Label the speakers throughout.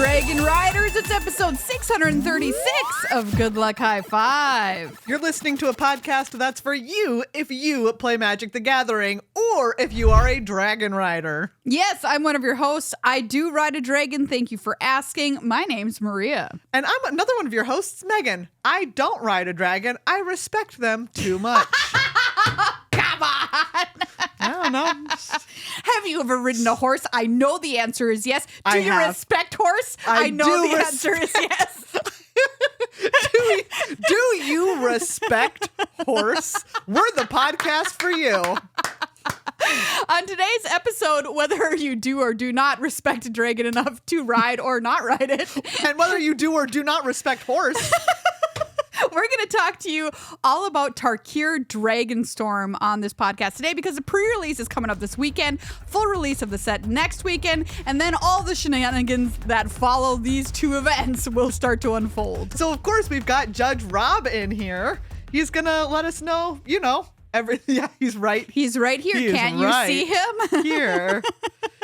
Speaker 1: Dragon Riders. It's episode 636 of Good Luck High Five.
Speaker 2: You're listening to a podcast that's for you if you play Magic the Gathering or if you are a Dragon Rider.
Speaker 1: Yes, I'm one of your hosts. I do ride a dragon. Thank you for asking. My name's Maria.
Speaker 2: And I'm another one of your hosts, Megan. I don't ride a dragon. I respect them too much.
Speaker 1: Come on.
Speaker 2: I don't know.
Speaker 1: Have you ever ridden a horse? I know the answer is yes. Do you respect horse? I know the answer is yes.
Speaker 2: Do you respect horse? We're the podcast for you.
Speaker 1: On today's episode, whether you do or do not respect a dragon enough to ride or not ride it.
Speaker 2: And whether you do or do not respect horse.
Speaker 1: We're going to talk to you all about Tarkir Dragonstorm on this podcast today because the pre-release is coming up this weekend, full release of the set next weekend, and then all the shenanigans that follow these two events will start to unfold.
Speaker 2: So, of course, we've got Judge Rob in here. He's going to let us know, everything. Yeah, he's right.
Speaker 1: He's right here. Can't you see him?
Speaker 2: Here.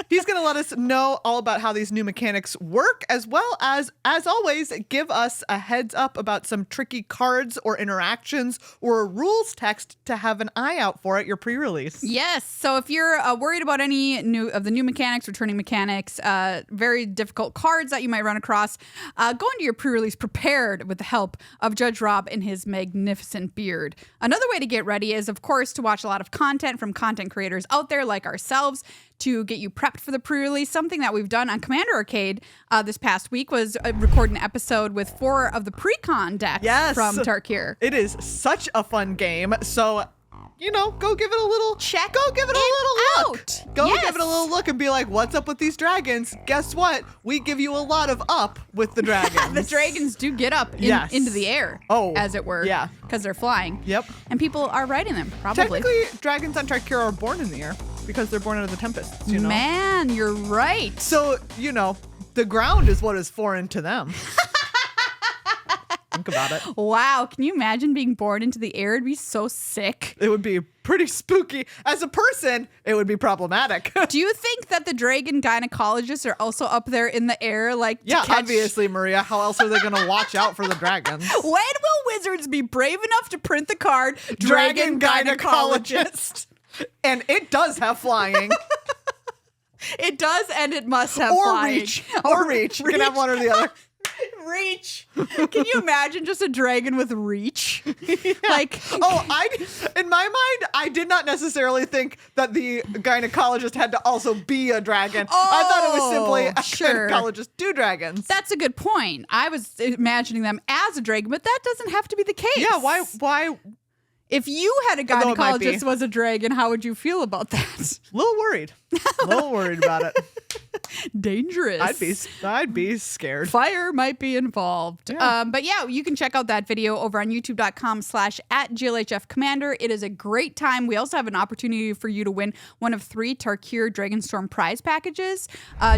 Speaker 2: He's going to let us know all about how these new mechanics work, as well as always, give us a heads up about some tricky cards or interactions or a rules text to have an eye out for at your pre-release.
Speaker 1: Yes. So if you're worried about any of the new mechanics, returning mechanics, very difficult cards that you might run across, go into your pre-release prepared with the help of Judge Rob and his magnificent beard. Another way to get ready is, of course, to watch a lot of content from content creators out there like ourselves to get you prepped for the pre-release. Something that we've done on Commander Arcade this past week was record an episode with 4 of the pre-con decks from Tarkir.
Speaker 2: It is such a fun game. So, go give it a little check. Go give it a little look. Give it a little look and be like, what's up with these dragons? Guess what? We give you a lot of up with the dragons.
Speaker 1: The dragons do get up into the air, as it were.
Speaker 2: Yeah.
Speaker 1: Because they're flying.
Speaker 2: Yep.
Speaker 1: And people are riding them, probably.
Speaker 2: Technically, dragons on Tarkir are born in the air because they're born out of the tempests,
Speaker 1: Man, you're right.
Speaker 2: So, the ground is what is foreign to them. Think about it.
Speaker 1: Wow. Can you imagine being born into the air? It'd be so sick.
Speaker 2: It would be pretty spooky. As a person, it would be problematic.
Speaker 1: Do you think that the dragon gynecologists are also up there in the air?
Speaker 2: Obviously, Maria. How else are they going to watch out for the dragons?
Speaker 1: When will Wizards be brave enough to print the card Dragon Gynecologist?
Speaker 2: And it does have flying.
Speaker 1: It does, and it must have flying.
Speaker 2: Or reach. You can have one or the other.
Speaker 1: Reach. Can you imagine just a dragon with reach?
Speaker 2: Yeah. In my mind, I did not necessarily think that the gynecologist had to also be a dragon. I thought it was simply a gynecologist do dragons.
Speaker 1: That's a good point. I was imagining them as a dragon, but that doesn't have to be the case.
Speaker 2: Yeah, why?
Speaker 1: If you had a gynecologist was a dragon, how would you feel about that?
Speaker 2: A little worried about it.
Speaker 1: Dangerous.
Speaker 2: I'd be scared.
Speaker 1: Fire might be involved.
Speaker 2: Yeah.
Speaker 1: But you can check out that video over on youtube.com/@GLHF Commander. It is a great time. We also have an opportunity for you to win one of 3 Tarkir Dragonstorm prize packages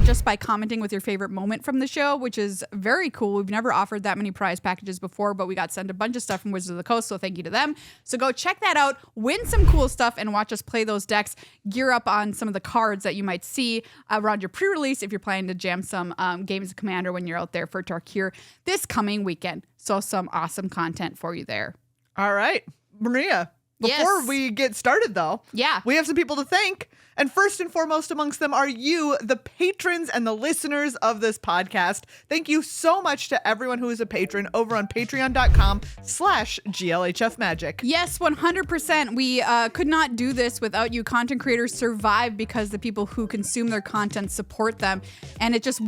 Speaker 1: just by commenting with your favorite moment from the show, which is very cool. We've never offered that many prize packages before, but we got sent a bunch of stuff from Wizards of the Coast, so thank you to them. So go check that out, win some cool stuff, and watch us play those decks. Gear up on some of the cards that you might see around your pre-release if you're planning to jam some games of Commander when you're out there for Tarkir this coming weekend. So some awesome content for you there.
Speaker 2: All right, Maria. Before we get started, though, we have some people to thank. And first and foremost amongst them are you, the patrons and the listeners of this podcast. Thank you so much to everyone who is a patron over on patreon.com/GLHF Magic.
Speaker 1: Yes, 100%. We could not do this without you. Content creators survive because the people who consume their content support them. And it just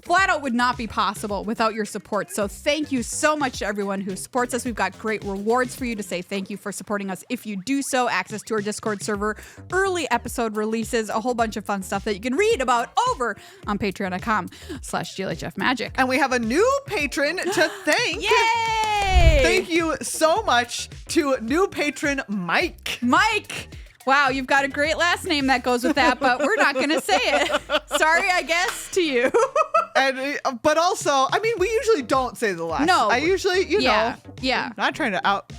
Speaker 1: flat out would not be possible without your support. So thank you so much to everyone who supports us. We've got great rewards for you to say thank you for supporting us. If you do so, access to our Discord server, early episode releases, a whole bunch of fun stuff that you can read about over on patreon.com/GLHF Magic.
Speaker 2: And we have a new patron to thank.
Speaker 1: Yay!
Speaker 2: Thank you so much to new patron Mike.
Speaker 1: Wow, you've got a great last name that goes with that, but we're not going to say it. Sorry, I guess, to you.
Speaker 2: But also, we usually don't say the last.
Speaker 1: No.
Speaker 2: I usually,
Speaker 1: Yeah.
Speaker 2: I'm not trying to out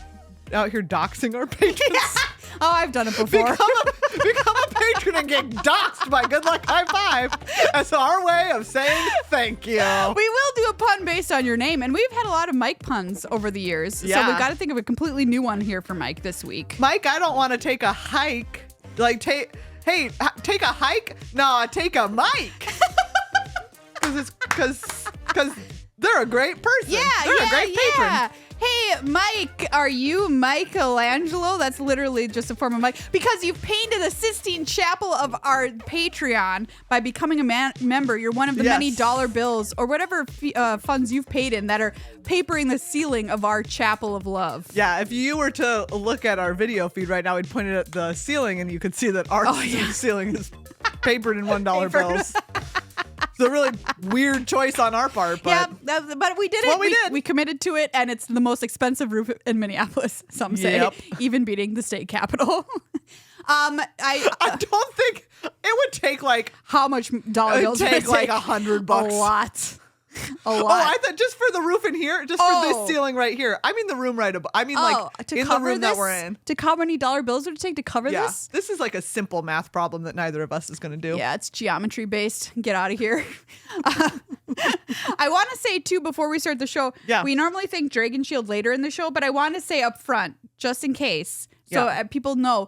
Speaker 2: here doxing our patrons.
Speaker 1: Oh, I've done it before.
Speaker 2: Become a patron patron and get doxxed by Good Luck High Five. That's our way of saying thank you.
Speaker 1: We will do a pun based on your name, and we've had a lot of Mike puns over the years.
Speaker 2: Yeah.
Speaker 1: So we've got to think of a completely new one here for Mike this week.
Speaker 2: Mike, I don't want to take a hike. Like, take a hike? No, take a mic. Because they're a great person. They're a great patron.
Speaker 1: Hey, Mike, are you Michelangelo? That's literally just a form of Mike. Because you've painted the Sistine Chapel of our Patreon by becoming a member. You're one of the many dollar bills or whatever funds you've paid in that are papering the ceiling of our Chapel of Love.
Speaker 2: Yeah, if you were to look at our video feed right now, we'd point it at the ceiling and you could see that our ceiling is papered in $1 bills. It's a really weird choice on our part, but
Speaker 1: but we did it. We committed to it, and it's the most expensive roof in Minneapolis. Some say, even beating the state capitol. I
Speaker 2: don't think it would take like
Speaker 1: how much dollar bills.
Speaker 2: It would take like $100.
Speaker 1: A lot.
Speaker 2: Oh, I thought just for the roof in here, just for this ceiling right here. I mean the room right above. I mean like in the room that we're in.
Speaker 1: To how many dollar bills would it take to cover this?
Speaker 2: This is like a simple math problem that neither of us is going to do.
Speaker 1: Yeah, it's geometry based. Get out of here. I want to say too before we start the show, we normally thank Dragon Shield later in the show, but I want to say up front, just in case, so people know,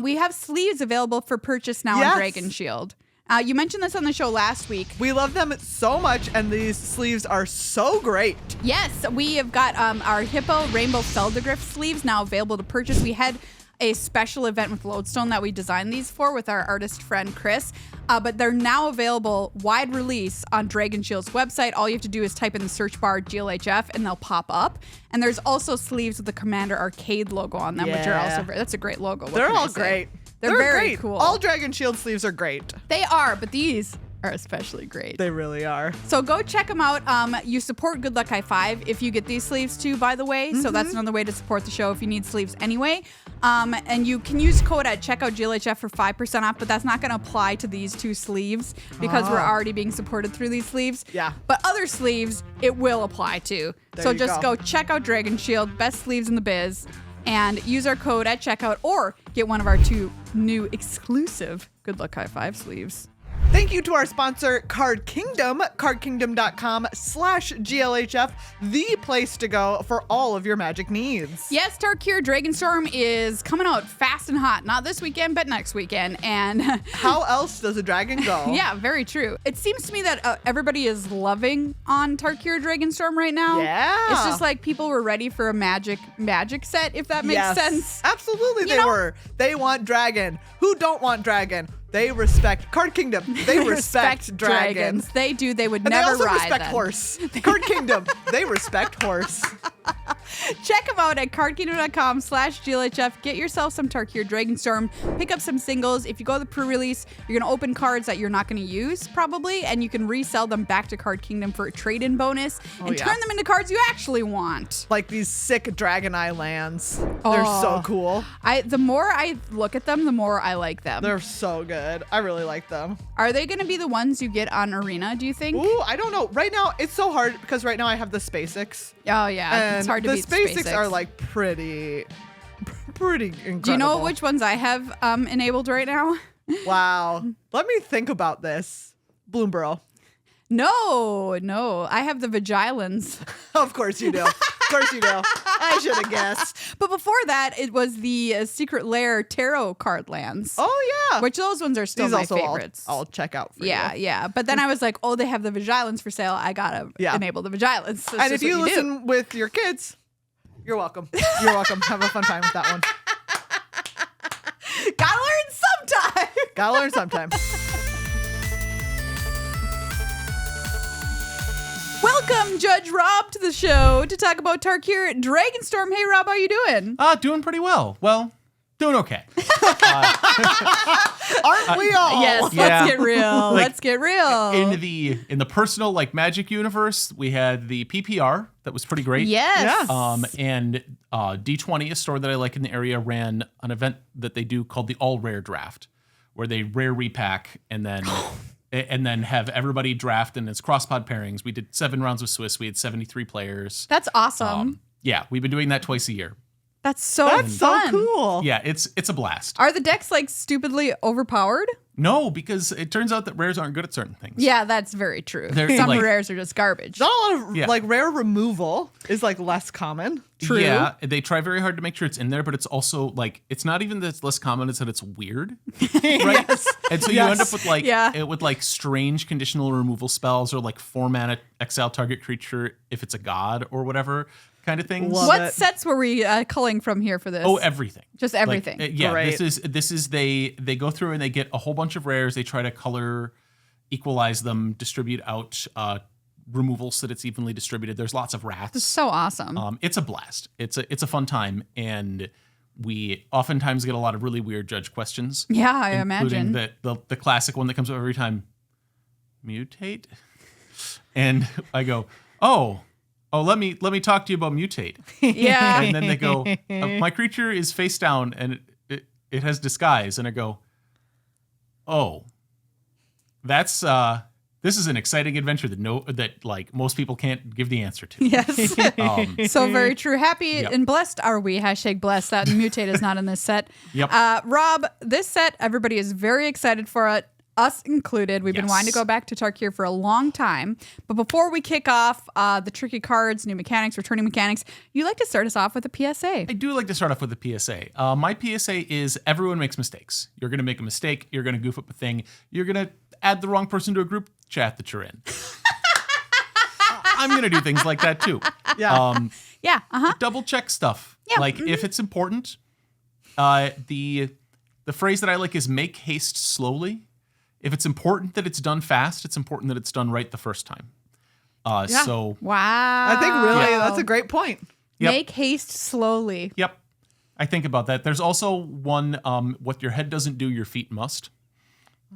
Speaker 1: we have sleeves available for purchase now on Dragon Shield. You mentioned this on the show last week.
Speaker 2: We love them so much, and these sleeves are so great.
Speaker 1: Yes, we have got our Hippo Rainbow Feldegriff sleeves now available to purchase. We had a special event with Lodestone that we designed these for with our artist friend Chris, but they're now available wide release on Dragon Shield's website. All you have to do is type in the search bar GLHF and they'll pop up. And there's also sleeves with the Commander Arcade logo on them, which are also that's a great logo.
Speaker 2: They're all great.
Speaker 1: They're very
Speaker 2: great.
Speaker 1: cool.
Speaker 2: All Dragon Shield sleeves are great.
Speaker 1: They are, but these are especially great.
Speaker 2: They really are.
Speaker 1: So go check them out. You support Good Luck High Five if you get these sleeves too, by the way. So that's another way to support the show if you need sleeves anyway. And you can use code at checkout GLHF for 5% off, but that's not going to apply to these two sleeves because we're already being supported through these sleeves.
Speaker 2: Yeah.
Speaker 1: But other sleeves, it will apply to. So just go check out Dragon Shield, best sleeves in the biz, and use our code at checkout or get one of our two new exclusive Good Luck High Five sleeves.
Speaker 2: Thank you to our sponsor, Card Kingdom, cardkingdom.com/GLHF, the place to go for all of your Magic needs.
Speaker 1: Yes, Tarkir Dragonstorm is coming out fast and hot. Not this weekend, but next weekend. And
Speaker 2: how else does a dragon go?
Speaker 1: Yeah, very true. It seems to me that everybody is loving on Tarkir Dragonstorm right now.
Speaker 2: Yeah.
Speaker 1: It's just like people were ready for a magic set, if that makes sense.
Speaker 2: Absolutely, they were. They want dragon. Who don't want dragon? They respect Card Kingdom. They respect dragons.
Speaker 1: They do. They would
Speaker 2: and
Speaker 1: never
Speaker 2: they also
Speaker 1: ride
Speaker 2: respect
Speaker 1: them.
Speaker 2: Horse. Card Kingdom. They respect horse.
Speaker 1: Check them out at cardkingdom.com/GLHF. Get yourself some Tarkir Dragonstorm. Pick up some singles. If you go to the pre-release, you're going to open cards that you're not going to use probably, and you can resell them back to Card Kingdom for a trade-in bonus and turn them into cards you actually want.
Speaker 2: Like these sick Dragon Eye lands. They're so cool.
Speaker 1: The more I look at them, the more I like them.
Speaker 2: They're so good. I really like them.
Speaker 1: Are they going to be the ones you get on Arena, do you think?
Speaker 2: Ooh, I don't know. Right now, it's so hard because right now I have the SpaceX.
Speaker 1: Oh, yeah.
Speaker 2: And
Speaker 1: it's hard to beat the
Speaker 2: SpaceX are like pretty incredible.
Speaker 1: Do you know which ones I have enabled right now?
Speaker 2: Wow. Let me think about this. Bloomborough.
Speaker 1: No. I have the Vigilance.
Speaker 2: Of course you do. Of course you do. I should have guessed.
Speaker 1: But before that, it was the Secret Lair Tarot card lands.
Speaker 2: Oh, yeah.
Speaker 1: Which those ones are still my favorites.
Speaker 2: I'll check out for you.
Speaker 1: Yeah. But then I was like, oh, they have the Vigilance for sale. I got to enable the Vigilance. That's
Speaker 2: and if you listen with your kids, you're welcome. You're welcome. Have a fun time with that one.
Speaker 1: Gotta learn sometime.
Speaker 2: Gotta learn sometime.
Speaker 1: Welcome, Judge Rob, to the show to talk about Tarkir Dragonstorm. Hey, Rob, how you doing?
Speaker 3: Doing pretty well. Well, doing okay.
Speaker 2: Aren't we all?
Speaker 1: Yes, let's get real. Let's get real.
Speaker 3: In the personal Magic universe, we had the PPR that was pretty great.
Speaker 1: Yes.
Speaker 3: And D20, a store that I like in the area, ran an event that they do called the All Rare Draft, where they rare repack and then have everybody draft, and it's cross-pod pairings. We did 7 rounds of Swiss. We had 73 players.
Speaker 1: That's awesome.
Speaker 3: Yeah, we've been doing that twice a year.
Speaker 1: That's so fun.
Speaker 2: Cool.
Speaker 3: Yeah, it's a blast.
Speaker 1: Are the decks like stupidly overpowered?
Speaker 3: No, because it turns out that rares aren't good at certain things.
Speaker 1: Yeah, that's very true.
Speaker 3: They're,
Speaker 1: Some
Speaker 3: like,
Speaker 1: rares are just garbage.
Speaker 2: Not a lot of like rare removal is like less common.
Speaker 1: True.
Speaker 3: Yeah, they try very hard to make sure it's in there, but it's also like it's not even that it's less common; it's that it's weird, right?
Speaker 2: Yes.
Speaker 3: And so you end up with like strange conditional removal spells or like 4-mana exile target creature if it's a god or whatever kind of things.
Speaker 1: What sets were we culling from here for this?
Speaker 3: Oh, everything.
Speaker 1: Just everything.
Speaker 3: Like, yeah,
Speaker 2: Great.
Speaker 3: this is they go through and they get a whole bunch of rares. They try to color, equalize them, distribute out removals so that it's evenly distributed. There's lots of wraths.
Speaker 1: It's so awesome.
Speaker 3: It's a blast. It's a fun time, and we oftentimes get a lot of really weird judge questions.
Speaker 1: Yeah, I imagine.
Speaker 3: The classic one that comes up every time, mutate, and I go, oh, let me talk to you about mutate.
Speaker 1: Yeah.
Speaker 3: And then they go, my creature is face down and it has disguise. And I go, oh, that's this is an exciting adventure that like most people can't give the answer to.
Speaker 1: Yes. So very true. Happy and blessed are we. #blessed. That mutate is not in this set.
Speaker 3: Yep.
Speaker 1: Rob, this set, everybody is very excited for it. Us included. We've been wanting to go back to Tarkir for a long time. But before we kick off the tricky cards, new mechanics, returning mechanics, you like to start us off with a PSA.
Speaker 3: I do like to start off with a PSA. My PSA is everyone makes mistakes. You're going to make a mistake. You're going to goof up a thing. You're going to add the wrong person to a group chat that you're in. I'm going to do things like that too.
Speaker 2: Yeah.
Speaker 3: Double check stuff.
Speaker 1: Yeah.
Speaker 3: Like if it's important, the phrase that I like is make haste slowly. If it's important that it's done fast, it's important that it's done right the first time. So
Speaker 1: wow.
Speaker 2: I think really that's a great point.
Speaker 3: Yep.
Speaker 1: Make haste slowly.
Speaker 3: Yep. I think about that. There's also one, what your head doesn't do, your feet must.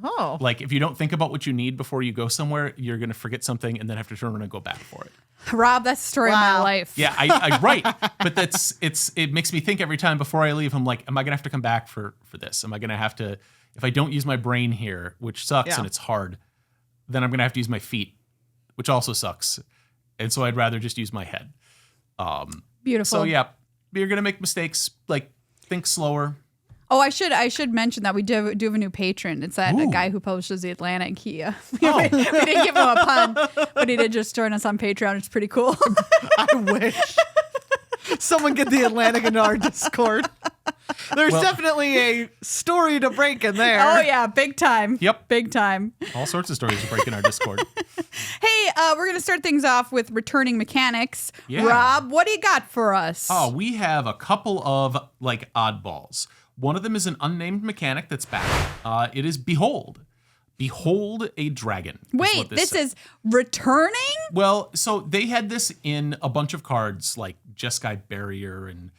Speaker 2: Oh.
Speaker 3: Like if you don't think about what you need before you go somewhere, you're going to forget something and then have to turn around and go back for it.
Speaker 1: Rob, that's the story of my life.
Speaker 3: Yeah, I right. But it makes me think every time before I leave, I'm like, am I going to have to come back for this? Am I going to have to, if I don't use my brain here, which sucks and it's hard, then I'm going to have to use my feet, which also sucks. And so I'd rather just use my head.
Speaker 1: Beautiful.
Speaker 3: So yeah, you're going to make mistakes, like think slower.
Speaker 1: Oh, I should mention that we do have a new patron. It's that a guy who publishes the Atlantic. We didn't give him a pun, but he did just join us on Patreon. It's pretty cool.
Speaker 2: I wish. Someone get the Atlantic into our Discord. There's definitely a story to break in there.
Speaker 1: Oh, yeah. Big time.
Speaker 3: Yep.
Speaker 1: Big time.
Speaker 3: All sorts of stories to break in our Discord.
Speaker 1: Hey, we're going to start things off with returning mechanics.
Speaker 3: Yeah.
Speaker 1: Rob, what do you got for us?
Speaker 3: Oh, we have a couple of like oddballs. One of them is an unnamed mechanic that's back. It is Behold. Behold a Dragon.
Speaker 1: Wait, this is returning?
Speaker 3: Well, so they had this in a bunch of cards like Jeskai Barrier and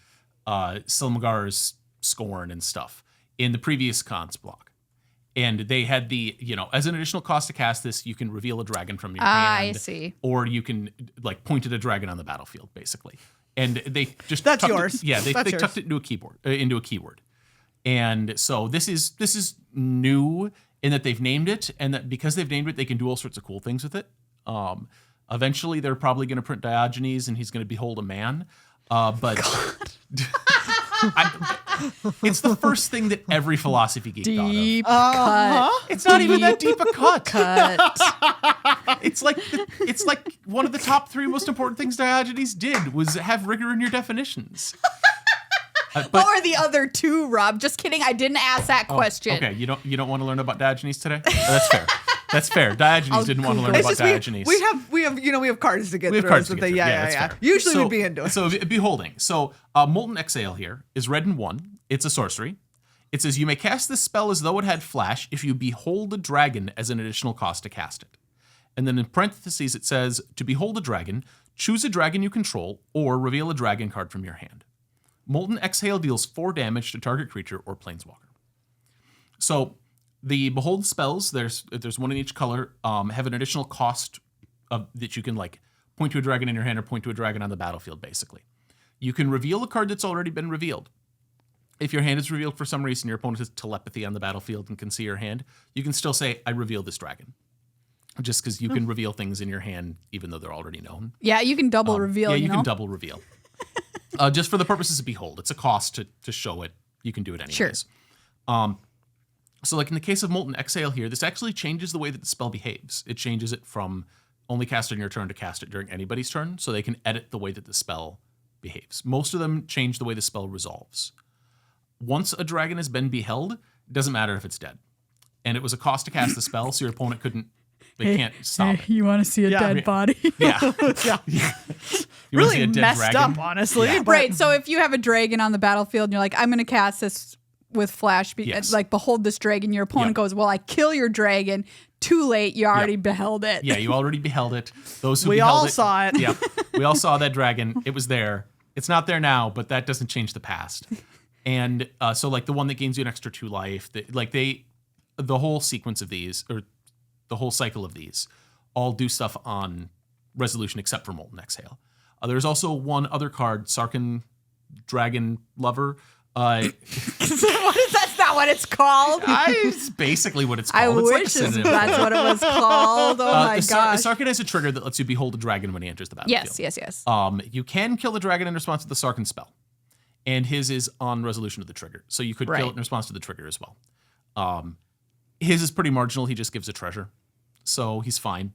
Speaker 3: Silmagar's Scorn and stuff in the previous cons block. And they had as an additional cost to cast this, you can reveal a dragon from your hand.
Speaker 1: I see.
Speaker 3: Or you can like point at a dragon on the battlefield, basically. And they just
Speaker 2: That's yours.
Speaker 3: They tucked it into a keyword. And so this is new in that they've named it, and that because they've named it, they can do all sorts of cool things with it. Eventually, they're probably going to print Diogenes, and he's going to behold a man. But it's the first thing that every philosophy geek
Speaker 1: deep
Speaker 3: thought
Speaker 1: cut.
Speaker 3: of. It's not even that deep a cut.
Speaker 1: Cut.
Speaker 3: It's like one of the top 3 most important things Diogenes did was have rigor in your definitions.
Speaker 1: What were the other 2, Rob? Just kidding. I didn't ask that question.
Speaker 3: Okay, you don't want to learn about Diogenes today? Oh, that's fair. That's fair. Diogenes didn't want to learn about Diogenes.
Speaker 2: We have cards to get through.
Speaker 3: Cards to get through.
Speaker 2: Yeah. Usually we'd be into it.
Speaker 3: So beholding. So Molten Exhale here is red and 1. It's a sorcery. It says you may cast this spell as though it had flash if you behold a dragon as an additional cost to cast it. And then in parentheses it says to behold a dragon, choose a dragon you control or reveal a dragon card from your hand. Molten Exhale deals 4 damage to target creature or planeswalker. So the Behold spells, there's one in each color, have an additional cost that you can like point to a dragon in your hand or point to a dragon on the battlefield, basically. You can reveal a card that's already been revealed. If your hand is revealed for some reason, your opponent has telepathy on the battlefield and can see your hand, you can still say, I reveal this dragon. Just because you can reveal things in your hand even though they're already known.
Speaker 1: Yeah, you can double reveal.
Speaker 3: Yeah, you can double reveal. Just for the purposes of Behold. It's a cost to show it. You can do it anyways.
Speaker 1: Sure.
Speaker 3: So like in the case of Molten Exhale here, this actually changes the way that the spell behaves. It changes it from only cast on your turn to cast it during anybody's turn, so they can edit the way that the spell behaves. Most of them change the way the spell resolves. Once a dragon has been beheld, it doesn't matter if it's dead. And it was a cost to cast the spell, so your opponent can't stop it.
Speaker 1: You want to see a dead body?
Speaker 3: Yeah.
Speaker 2: Yeah.
Speaker 3: You
Speaker 2: Really messed up, honestly.
Speaker 3: Yeah.
Speaker 2: But
Speaker 1: Right. So if you have a dragon on the battlefield and you're like, I'm going to cast this with flash,
Speaker 3: Yes.
Speaker 1: like behold this dragon, your opponent
Speaker 3: Yep.
Speaker 1: goes, well, I kill your dragon. Too late. You already beheld it.
Speaker 3: Yeah, you already beheld it. Those who
Speaker 2: we
Speaker 3: beheld
Speaker 2: all
Speaker 3: it,
Speaker 2: saw it.
Speaker 3: Yeah, we all saw that dragon. It was there. It's not there now, but that doesn't change the past. And so like the one that gains you an extra 2 life, the whole sequence of these, or the whole cycle of these, all do stuff on resolution except for Molten Exhale. There's also one other card, Tarkir Dragon Lover.
Speaker 1: That's not what it's called.
Speaker 3: It's basically what it's called.
Speaker 1: I
Speaker 3: It's like a
Speaker 1: wish
Speaker 3: synonym.
Speaker 1: that's what it was called. Oh my gosh.
Speaker 3: Sarkhan has a trigger that lets you behold a dragon when he enters the battlefield.
Speaker 1: Yes.
Speaker 3: You can kill the dragon in response to the Sarkhan spell. And his is on resolution of the trigger. So you could kill it in response to the trigger as well. His is pretty marginal. He just gives a treasure. So he's fine.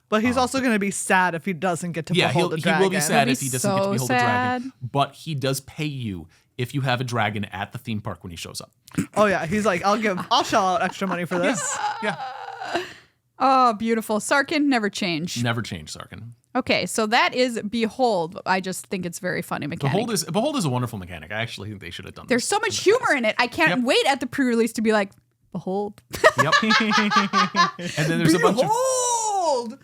Speaker 2: But he's also going to be sad if he doesn't get to behold a dragon.
Speaker 3: He will be sad if he doesn't get to
Speaker 1: so
Speaker 3: behold a dragon.
Speaker 1: sad.
Speaker 3: But he does pay you if you have a dragon at the theme park when he shows up.
Speaker 2: Oh yeah, he's like, I'll shell out extra money for this.
Speaker 3: Yeah.
Speaker 1: Oh, beautiful. Sarkhan never changed.
Speaker 3: Never change, Sarkhan.
Speaker 1: Okay, so that is Behold. I just think it's very funny mechanic.
Speaker 3: Behold is a wonderful mechanic. I actually think they should have done
Speaker 1: There's
Speaker 3: this
Speaker 1: so much humor in it. I can't wait at the pre-release to be like, Behold.
Speaker 3: Yep. And then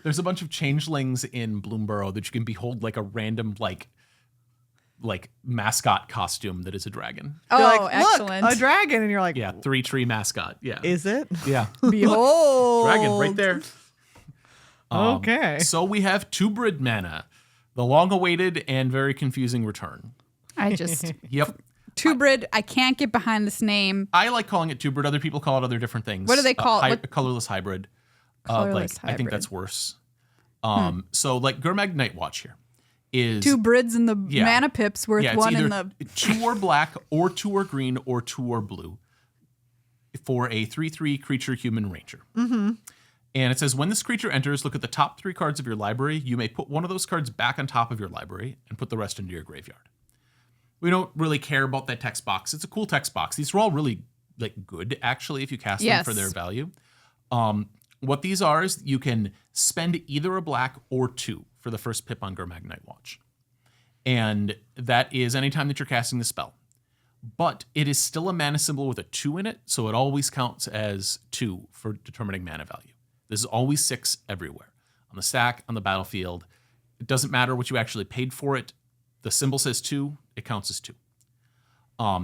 Speaker 3: there's a bunch of changelings in Bloomborough that you can behold, like a random like mascot costume that is a dragon.
Speaker 1: Oh,
Speaker 2: You're like,
Speaker 1: excellent.
Speaker 2: Look, a dragon, and you're like,
Speaker 3: Yeah, 3-tree mascot. Yeah.
Speaker 2: is it?
Speaker 3: Yeah.
Speaker 1: Behold.
Speaker 3: Dragon right there.
Speaker 2: Okay.
Speaker 3: So we have Tubrid mana, the long-awaited and very confusing return.
Speaker 1: I just,
Speaker 3: Yep.
Speaker 1: Tubrid, I can't get behind this name.
Speaker 3: I like calling it Tubrid. Other people call it other different things.
Speaker 1: What do they call it?
Speaker 3: Colorless hybrid.
Speaker 1: Colorless
Speaker 3: I think
Speaker 1: hybrid.
Speaker 3: that's worse. So like Gurmag Night Watch here is
Speaker 1: 2 brids in the mana pips worth
Speaker 3: it's
Speaker 1: one
Speaker 3: either
Speaker 1: in the
Speaker 3: 2 are black or 2 are green or 2 are blue for a 3/3 creature human ranger. Mm-hmm. And it says when this creature enters, look at the top 3 cards of your library. You may put one of those cards back on top of your library and put the rest into your graveyard. We don't really care about that text box. It's a cool text box. These are all really like good actually if you cast them for their value. What these are is you can spend either a black or 2 for the first pip on Gurmag Night Watch. And that is anytime that you're casting the spell. But it is still a mana symbol with a 2 in it, so it always counts as 2 for determining mana value. This is always 6 everywhere. On the stack, on the battlefield. It doesn't matter what you actually paid for it. The symbol says 2, it counts as 2.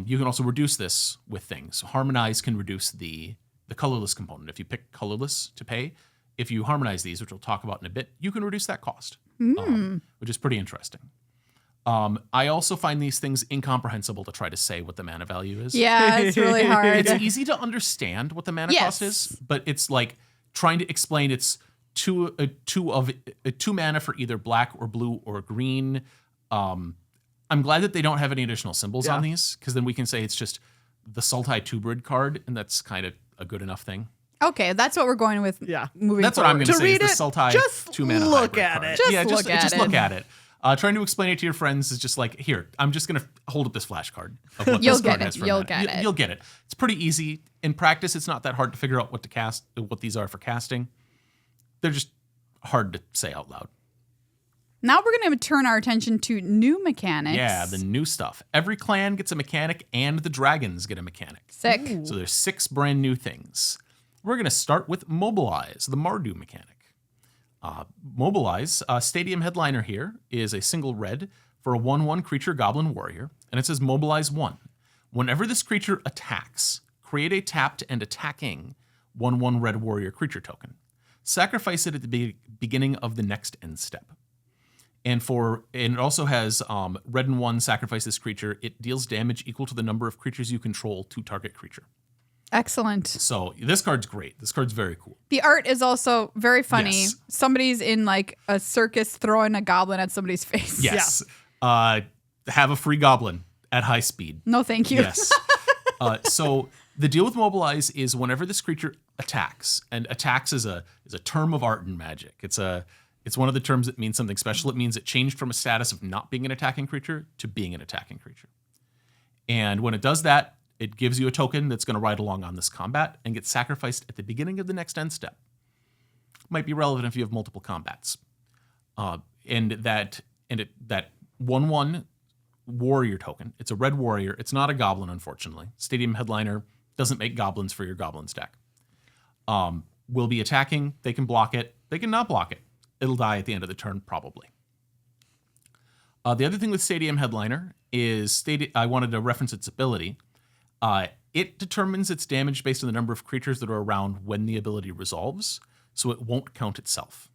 Speaker 3: You can also reduce this with things. Harmonize can reduce the colorless component. If you pick colorless to pay, if you harmonize these, which we'll talk about in a bit, you can reduce that cost, which is pretty interesting. I also find these things incomprehensible to try to say what the mana value is.
Speaker 1: Yeah, it's really hard.
Speaker 3: It's easy to understand what the mana cost is, but it's like trying to explain it's two mana for either black or blue or green. I'm glad that they don't have any additional symbols on these, because then we can say it's just the Sultai Tubrid card, and that's kind of a good enough thing.
Speaker 1: Okay, that's what we're going with.
Speaker 2: Yeah.
Speaker 1: Moving
Speaker 3: That's what
Speaker 1: forward.
Speaker 3: I'm going to say
Speaker 2: read
Speaker 3: is the
Speaker 2: it,
Speaker 3: Sultai
Speaker 2: just
Speaker 3: 2 mana
Speaker 2: look
Speaker 3: hybrid
Speaker 2: at
Speaker 3: card.
Speaker 2: it.
Speaker 1: Just
Speaker 3: Look at it. Trying to explain it to your friends is just like, here, I'm just going to hold up this flashcard of what
Speaker 1: You'll
Speaker 3: this card
Speaker 1: get
Speaker 3: has
Speaker 1: it.
Speaker 3: for
Speaker 1: You'll
Speaker 3: mana.
Speaker 1: get it.
Speaker 3: You'll get it. It's pretty easy. In practice, it's not that hard to figure out what these are for casting. They're just hard to say out loud.
Speaker 1: Now we're going to turn our attention to new mechanics.
Speaker 3: Yeah, the new stuff. Every clan gets a mechanic, and the dragons get a mechanic.
Speaker 1: Sick.
Speaker 3: So there's 6 brand new things. We're going to start with Mobilize, the Mardu mechanic. Mobilize, Stadium Headliner here, is a single red for a 1/1 creature goblin warrior, and it says Mobilize 1. Whenever this creature attacks, create a tapped and attacking 1/1 red warrior creature token. Sacrifice it at the beginning of the next end step. And it also has red and 1, sacrifice this creature. It deals damage equal to the number of creatures you control to target creature.
Speaker 1: Excellent.
Speaker 3: So this card's great. This card's very cool.
Speaker 1: The art is also very funny.
Speaker 3: Yes.
Speaker 1: Somebody's in like a circus throwing a goblin at somebody's face.
Speaker 3: Yes. have a free goblin at high speed.
Speaker 1: No, thank you.
Speaker 3: Yes. So the deal with mobilize is whenever this creature attacks, and attacks is a term of art in Magic. It's one of the terms that means something special. It means it changed from a status of not being an attacking creature to being an attacking creature. And when it does that, it gives you a token that's going to ride along on this combat and get sacrificed at the beginning of the next end step. Might be relevant if you have multiple combats. And that 1/1 warrior token. It's a red warrior. It's not a goblin, unfortunately. Stadium Headliner doesn't make goblins for your goblins deck. Will be attacking. They can block it. They can not block it. It'll die at the end of the turn, probably. The other thing with Stadium Headliner is I wanted to reference its ability. It determines its damage based on the number of creatures that are around when the ability resolves, so it won't count itself,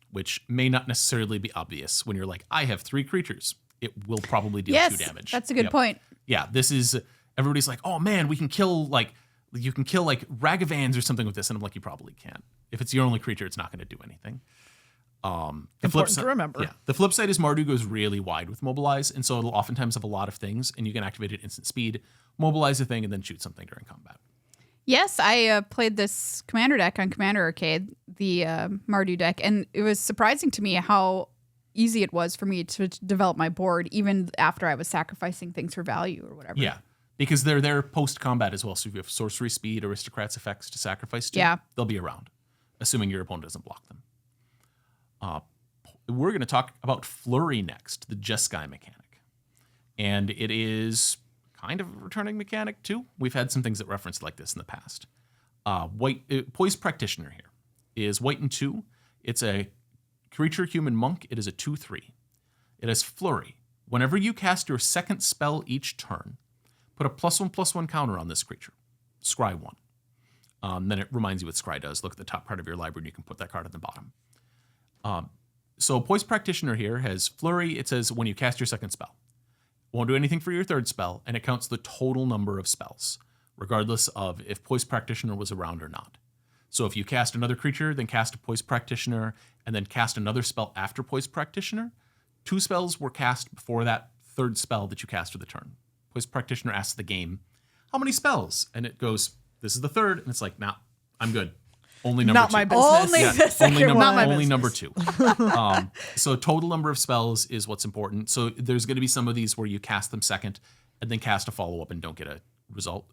Speaker 3: which may not necessarily be obvious when you're like, I have 3 creatures. It will probably deal 2 damage.
Speaker 1: That's a good point.
Speaker 3: Yeah, this is, everybody's like, oh man, you can kill Ragavans or something with this. And I'm like, you probably can. If it's your only creature, it's not going to do anything.
Speaker 2: Important to remember.
Speaker 3: Yeah. The flip side is Mardu goes really wide with Mobilize, and so it'll oftentimes have a lot of things, and you can activate it instant speed, mobilize a thing, and then shoot something during combat.
Speaker 1: Yes, I played this commander deck on Commander Arcade, the Mardu deck, and it was surprising to me how easy it was for me to develop my board, even after I was sacrificing things for value or whatever.
Speaker 3: Yeah, because they're there post-combat as well, so if you have sorcery speed, aristocrats effects to sacrifice to, they'll be around, assuming your opponent doesn't block them. We're going to talk about Flurry next, the Jeskai mechanic. And it is kind of a returning mechanic too. We've had some things that referenced like this in the past. Poise Practitioner here is white and 2. It's a creature human monk. It is a 2/3. It has Flurry. Whenever you cast your second spell each turn, put a +1/+1 counter on this creature. Scry 1. Then it reminds you what Scry does. Look at the top part of your library and you can put that card at the bottom. So Poise Practitioner here has Flurry. It says when you cast your second spell. Won't do anything for your third spell, and it counts the total number of spells, regardless of if Poise Practitioner was around or not. So if you cast another creature, then cast a Poise Practitioner, and then cast another spell after Poise Practitioner, 2 spells were cast before that third spell that you cast for the turn. Poise Practitioner asks the game, how many spells? And it goes, this is the third, and it's like, nah, I'm good. Only number 2.
Speaker 2: Not my business.
Speaker 3: Only number 2. So total number of spells is what's important. So there's going to be some of these where you cast them second and then cast a follow-up and don't get a result.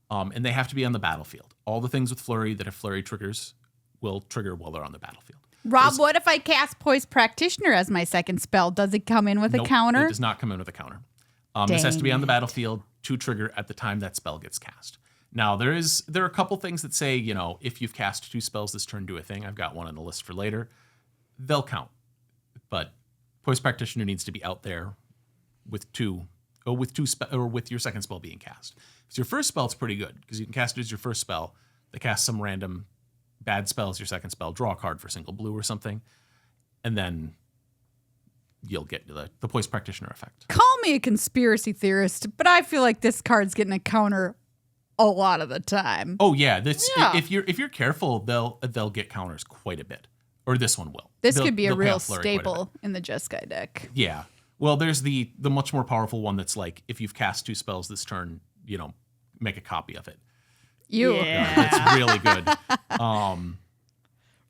Speaker 3: And they have to be on the battlefield. All the things with Flurry that have Flurry triggers will trigger while they're on the battlefield.
Speaker 1: Rob, what if I cast Poise Practitioner as my second spell? Does it come in with a counter?
Speaker 3: It does not come in with a counter. This has to be on the battlefield to trigger at the time that spell gets cast. Now, there are a couple things that say, if you've cast 2 spells this turn, do a thing. I've got one on the list for later. They'll count. But Poise Practitioner needs to be out there with your second spell being cast. Because your first spell is pretty good, because you can cast it as your first spell. They cast some random bad spell as your second spell, draw a card for single blue or something, and then you'll get the Poise Practitioner effect.
Speaker 1: Call me a conspiracy theorist, but I feel like this card's getting a counter a lot of the time.
Speaker 3: Oh yeah, if you're careful, they'll get counters quite a bit, or this one will.
Speaker 1: This could be a real staple in the Jeskai deck.
Speaker 3: Yeah. Well, there's the much more powerful one that's like, if you've cast 2 spells this turn, make a copy of it. It's really good.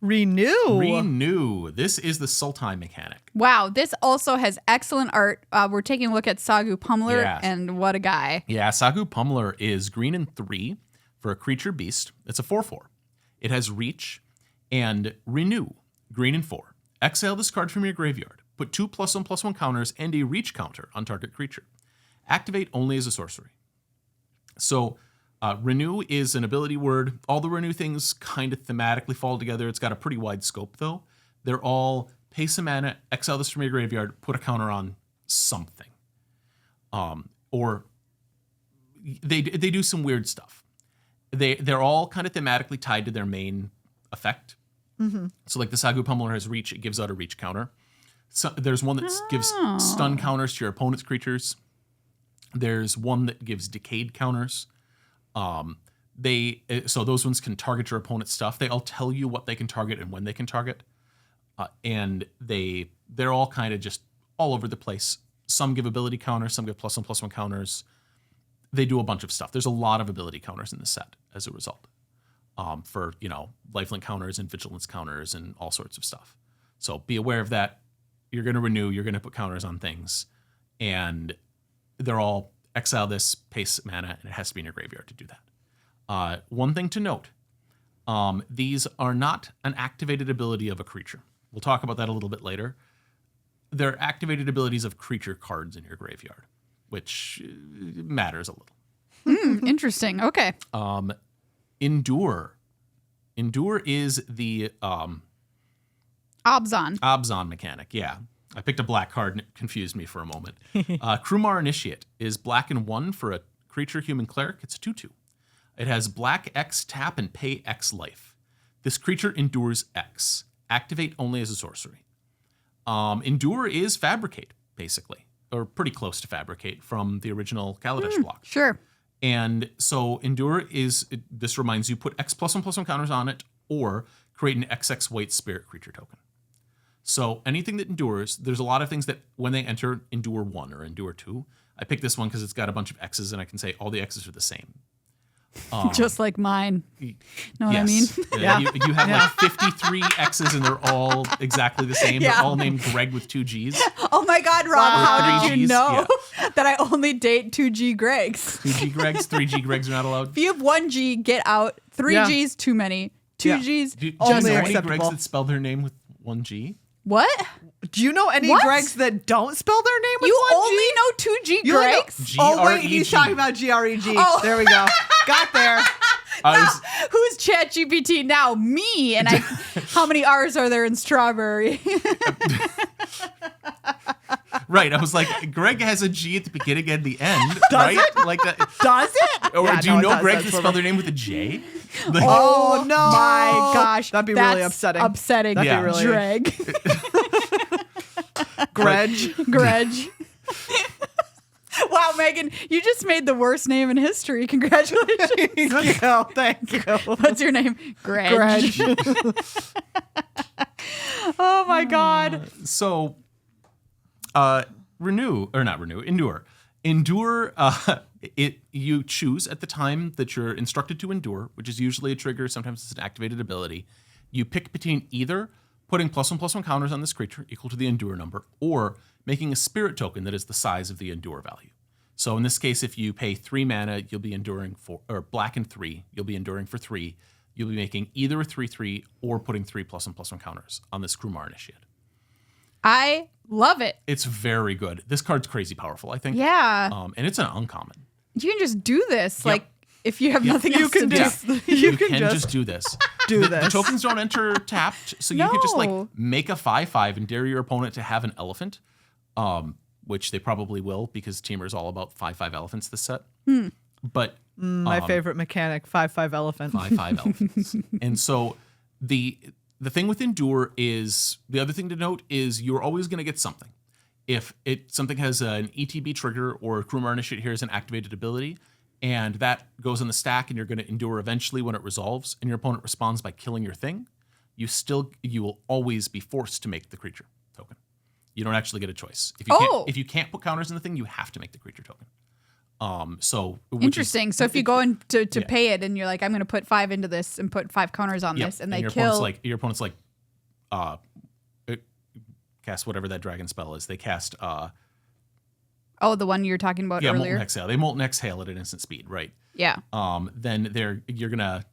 Speaker 3: Renew. This is the Sultai mechanic.
Speaker 1: Wow, this also has excellent art. We're taking a look at Sagu Pummeler, and what a guy.
Speaker 3: Yeah, Sagu Pummeler is green and 3 for a creature beast. It's a 4/4. It has reach and renew, green and 4. Exile this card from your graveyard. Put 2 +1/+1 counters and a reach counter on target creature. Activate only as a sorcery. So renew is an ability word. All the renew things kind of thematically fall together. It's got a pretty wide scope, though. They're all pay some mana, exile this from your graveyard, put a counter on something. Or they do some weird stuff. They're all kind of thematically tied to their main effect. Mm-hmm. So like the Sagu Pummeler has reach. It gives out a reach counter. So there's one that gives stun counters to your opponent's creatures. There's one that gives decayed counters. So those ones can target your opponent's stuff. They all tell you what they can target and when they can target. And they're all kind of just all over the place. Some give ability counters, some give +1/+1 counters. They do a bunch of stuff. There's a lot of ability counters in the set as a result, for lifelink counters and vigilance counters and all sorts of stuff. So be aware of that. You're going to renew. You're going to put counters on things, and they're all exile this, pay mana, and it has to be in your graveyard to do that. One thing to note: these are not an activated ability of a creature. We'll talk about that a little bit later. They're activated abilities of creature cards in your graveyard, which matters a little.
Speaker 1: Interesting. Okay.
Speaker 3: Endure. Endure is the
Speaker 1: Obzon
Speaker 3: mechanic. Yeah. I picked a black card and it confused me for a moment. Krumar Initiate is black and 1 for a creature human cleric. It's a 2/2. It has black X tap and pay X life. This creature endures X. Activate only as a sorcery. Endure is Fabricate, basically, or pretty close to Fabricate from the original Kaladesh block.
Speaker 1: Sure.
Speaker 3: And so Endure this reminds you, put X +1/+1 counters on it, or create an XX white spirit creature token. So anything that endures, there's a lot of things that when they enter Endure 1 or Endure 2, I picked this one because it's got a bunch of X's and I can say all the X's are the same.
Speaker 1: Just like mine. Know what I mean?
Speaker 3: Yeah. You have like 53 X's and they're all exactly the same.
Speaker 1: Yeah.
Speaker 3: They're all named Greg with 2 G's.
Speaker 1: Oh my God, Rob, how did you
Speaker 3: 3Gs?
Speaker 1: know that I only date 2G Gregs?
Speaker 3: 2G Gregs, 3G Gregs are not allowed.
Speaker 1: If you have 1G, get out. 3G's, too many. 2G's,
Speaker 3: Do you
Speaker 2: only
Speaker 3: know any
Speaker 2: acceptable.
Speaker 3: Gregs that spell their name with 1G?
Speaker 1: What?
Speaker 2: Do you know any
Speaker 1: What?
Speaker 2: Gregs that don't spell their name with
Speaker 1: You
Speaker 2: 1G?
Speaker 1: only know 2G
Speaker 2: You only know-
Speaker 1: Gregs?
Speaker 2: Oh, wait, he's
Speaker 3: G-R-E-G.
Speaker 2: talking about GREG.
Speaker 1: Oh.
Speaker 2: There we go. Got there.
Speaker 1: Who's ChatGPT now? Me. And how many R's are there in strawberry?
Speaker 3: Right. I was like, Greg has a G at the beginning and the end, right? Like that.
Speaker 2: Does it?
Speaker 3: Or
Speaker 2: Yeah,
Speaker 3: do you
Speaker 2: no, it
Speaker 3: know
Speaker 2: does.
Speaker 3: Gregs
Speaker 2: That's
Speaker 3: that
Speaker 2: what
Speaker 3: spell their name with a J? Like,
Speaker 2: Oh, no.
Speaker 1: My gosh.
Speaker 2: That'd be
Speaker 1: that's
Speaker 2: really upsetting.
Speaker 1: Upsetting.
Speaker 2: That'd
Speaker 3: Yeah.
Speaker 2: be really
Speaker 1: Dreg.
Speaker 2: Greg.
Speaker 1: Wow, Megan, you just made the worst name in history. Congratulations.
Speaker 2: Thank you.
Speaker 1: What's your name? Greg. Oh my God.
Speaker 3: So, endure. Endure, you choose at the time that you're instructed to endure, which is usually a trigger, sometimes it's an activated ability. You pick between either putting +1/+1 counters on this creature equal to the endure number, or making a spirit token that is the size of the endure value. So in this case, if you pay 3 mana, you'll be enduring or black and 3, you'll be enduring for 3. You'll be making either a 3/3 or putting 3 +1/+1 counters on this Krumar Initiate.
Speaker 1: I love it.
Speaker 3: It's very good. This card's crazy powerful, I think.
Speaker 1: Yeah.
Speaker 3: And it's an uncommon.
Speaker 1: You can just do this. Like, if you have nothing else to do.
Speaker 3: You can just do this. The tokens don't enter tapped, so you could just like
Speaker 1: No.
Speaker 3: make a 5/5 and dare your opponent to have an elephant, which they probably will because Teamer is all about 5/5 elephants this set. But
Speaker 2: My favorite mechanic, 5/5 elephant.
Speaker 3: 5/5 elephants. And so the thing with Endure is, the other thing to note is you're always going to get something. If something has an ETB trigger or Krumar Initiate here is an activated ability, and that goes in the stack and you're going to endure eventually when it resolves, and your opponent responds by killing your thing, you will always be forced to make the creature token. You don't actually get a choice. If you can't put counters in the thing, you have to make the creature token.
Speaker 1: Interesting. So if you go in to pay it and you're like, I'm going to put 5 into this and put 5 counters on this, and they
Speaker 3: your
Speaker 1: kill.
Speaker 3: Your opponent's like, cast whatever that dragon spell is. They cast.
Speaker 1: The one you were talking about earlier.
Speaker 3: Molten Exhale. They Molten Exhale at an instant speed, right?
Speaker 1: Yeah.
Speaker 3: Then you're gonna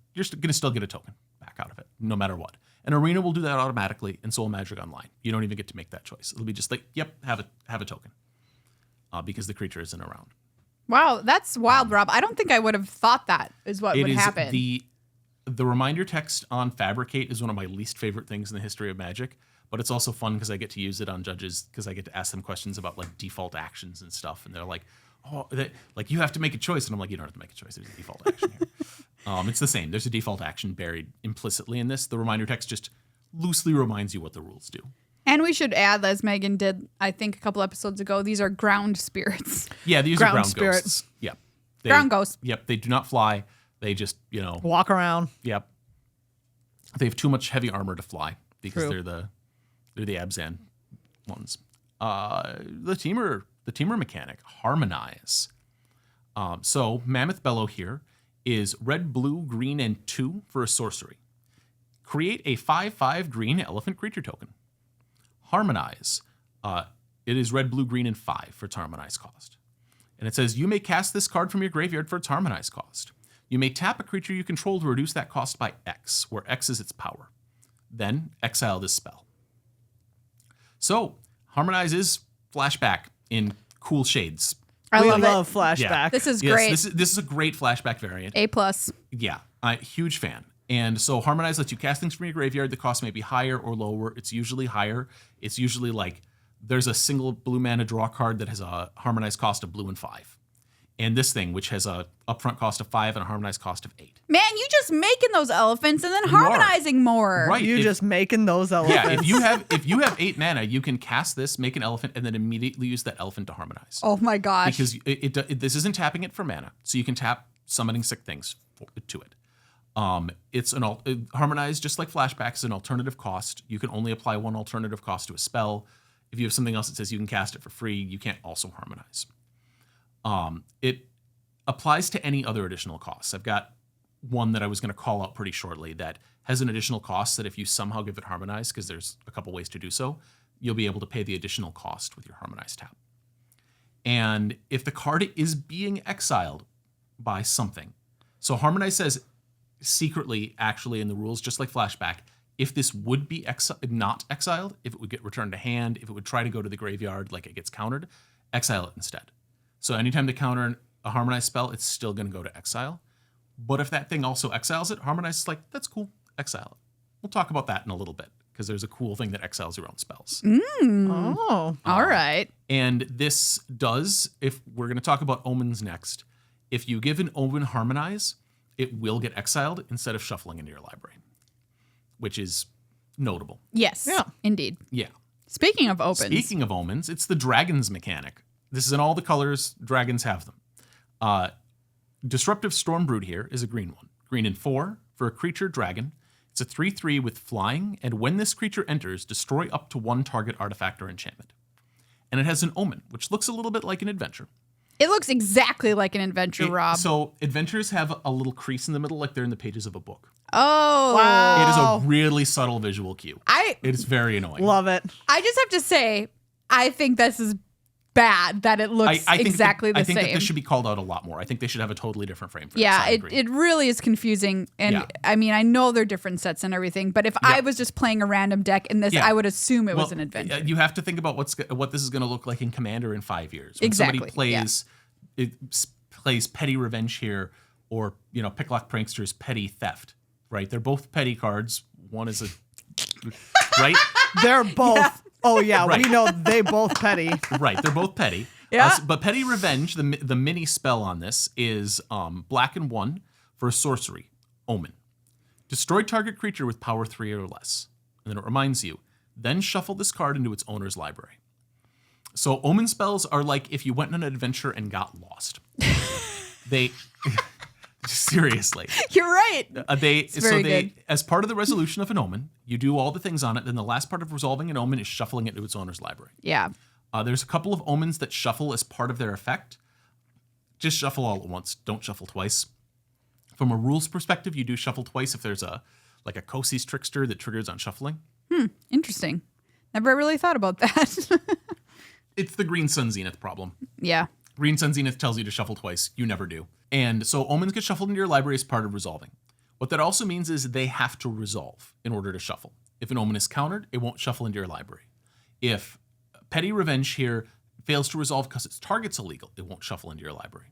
Speaker 3: still get a token back out of it, no matter what. An Arena will do that automatically, and so will Magic Online. You don't even get to make that choice. It'll be just like, yep, have a token, because the creature isn't around.
Speaker 1: Wow, that's wild, Rob. I don't think I would have thought that is what would happen.
Speaker 3: The reminder text on Fabricate is one of my least favorite things in the history of Magic, but it's also fun because I get to use it on judges because I get to ask them questions about like default actions and stuff, and they're like, like you have to make a choice, and I'm like, you don't have to make a choice. There's a default action here. It's the same. There's a default action buried implicitly in this. The reminder text just loosely reminds you what the rules do.
Speaker 1: And we should add, as Megan did, I think a couple episodes ago, these are ground spirits.
Speaker 3: Yeah, these are ground ghosts. Yep.
Speaker 1: Ground ghosts.
Speaker 3: Yep. They do not fly. They just,
Speaker 2: walk around.
Speaker 3: Yep. They have too much heavy armor to fly because
Speaker 2: True.
Speaker 3: they're the Abzan ones. The Teamer the Temur mechanic, Harmonize. So Mammoth Bellow here is red, blue, green, and 2 for a sorcery. Create a 5/5 green elephant creature token. Harmonize. It is red, blue, green, and 5 for its Harmonize cost. And it says, you may cast this card from your graveyard for its Harmonize cost. You may tap a creature you control to reduce that cost by X, where X is its power. Then exile this spell. So Harmonize is flashback in cool shades.
Speaker 2: I love flashback.
Speaker 1: Yeah. This is great.
Speaker 3: This is a great flashback variant.
Speaker 1: A+.
Speaker 3: Yeah, huge fan. And so Harmonize lets you cast things from your graveyard. The cost may be higher or lower. It's usually higher. It's usually like there's a single blue mana draw card that has a Harmonize cost of blue and 5. And this thing, which has a upfront cost of 5 and a Harmonize cost of 8.
Speaker 1: Man, you just making those elephants and then harmonizing more.
Speaker 3: Right.
Speaker 2: You just making those elephants.
Speaker 3: Yeah, if you have 8 mana, you can cast this, make an elephant, and then immediately use that elephant to harmonize.
Speaker 1: Oh my gosh.
Speaker 3: Because this isn't tapping it for mana, so you can tap summoning sick things to it. It's harmonize, just like flashback, is an alternative cost. You can only apply one alternative cost to a spell. If you have something else that says you can cast it for free, you can't also harmonize. It applies to any other additional costs. I've got one that I was going to call out pretty shortly that has an additional cost that if you somehow give it harmonize, because there's a couple ways to do so, you'll be able to pay the additional cost with your harmonize tap. And if the card is being exiled by something, so harmonize says secretly, actually in the rules, just like flashback, if this would be not exiled, if it would get returned to hand, if it would try to go to the graveyard like it gets countered, exile it instead. So anytime to counter a harmonize spell, it's still going to go to exile. But if that thing also exiles it, harmonize is like, that's cool, exile it. We'll talk about that in a little bit, because there's a cool thing that exiles your own spells.
Speaker 1: Oh, all right.
Speaker 3: And this does, if we're going to talk about omens next, if you give an omen harmonize, it will get exiled instead of shuffling into your library, which is notable.
Speaker 1: Yes, indeed.
Speaker 3: Yeah.
Speaker 1: Speaking of omens,
Speaker 3: it's the dragons mechanic. This is in all the colors. Dragons have them. Disruptive Stormbrood here is a green one. Green and 4 for a creature dragon. It's a 3/3 with flying, and when this creature enters, destroy up to 1 target artifact or enchantment. And it has an omen, which looks a little bit like an adventure.
Speaker 1: It looks exactly like an adventure, Rob.
Speaker 3: So adventures have a little crease in the middle, like they're in the pages of a book.
Speaker 1: Oh.
Speaker 2: Wow.
Speaker 3: It is a really subtle visual cue. It's very annoying.
Speaker 2: Love it.
Speaker 1: I just have to say, I think this is bad that it looks exactly the same.
Speaker 3: I think that this should be called out a lot more. I think they should have a totally different frame for
Speaker 1: it really is confusing. And I mean, I know they're different sets and everything, but if I was just playing a random deck in this, I would assume it was an adventure.
Speaker 3: You have to think about what this is going to look like in Commander in 5 years. When
Speaker 1: exactly.
Speaker 3: Somebody plays Petty Revenge here, or Picklock Prankster's Petty Theft, right? They're both petty cards. One is a right.
Speaker 2: They're both. Yeah. Oh yeah,
Speaker 3: right.
Speaker 2: We know they both petty.
Speaker 3: Right, they're both petty.
Speaker 1: Yeah.
Speaker 3: But Petty Revenge, the mini spell on this is black and 1 for a sorcery, Omen. Destroy target creature with power 3 or less. And then it reminds you, then shuffle this card into its owner's library. So Omen spells are like if you went on an adventure and got lost. They seriously.
Speaker 1: You're right.
Speaker 3: They as part of the resolution of an omen, you do all the things on it. Then the last part of resolving an omen is shuffling it to its owner's library.
Speaker 1: Yeah.
Speaker 3: There's a couple of omens that shuffle as part of their effect. Just shuffle all at once. Don't shuffle twice. From a rules perspective, you do shuffle twice if there's a Kosi's Trickster that triggers on shuffling.
Speaker 1: Interesting. Never really thought about that.
Speaker 3: It's the Green Sun Zenith problem.
Speaker 1: Yeah.
Speaker 3: Green Sun Zenith tells you to shuffle twice. You never do. And so omens get shuffled into your library as part of resolving. What that also means is they have to resolve in order to shuffle. If an omen is countered, it won't shuffle into your library. If Petty Revenge here fails to resolve because its target's illegal, it won't shuffle into your library.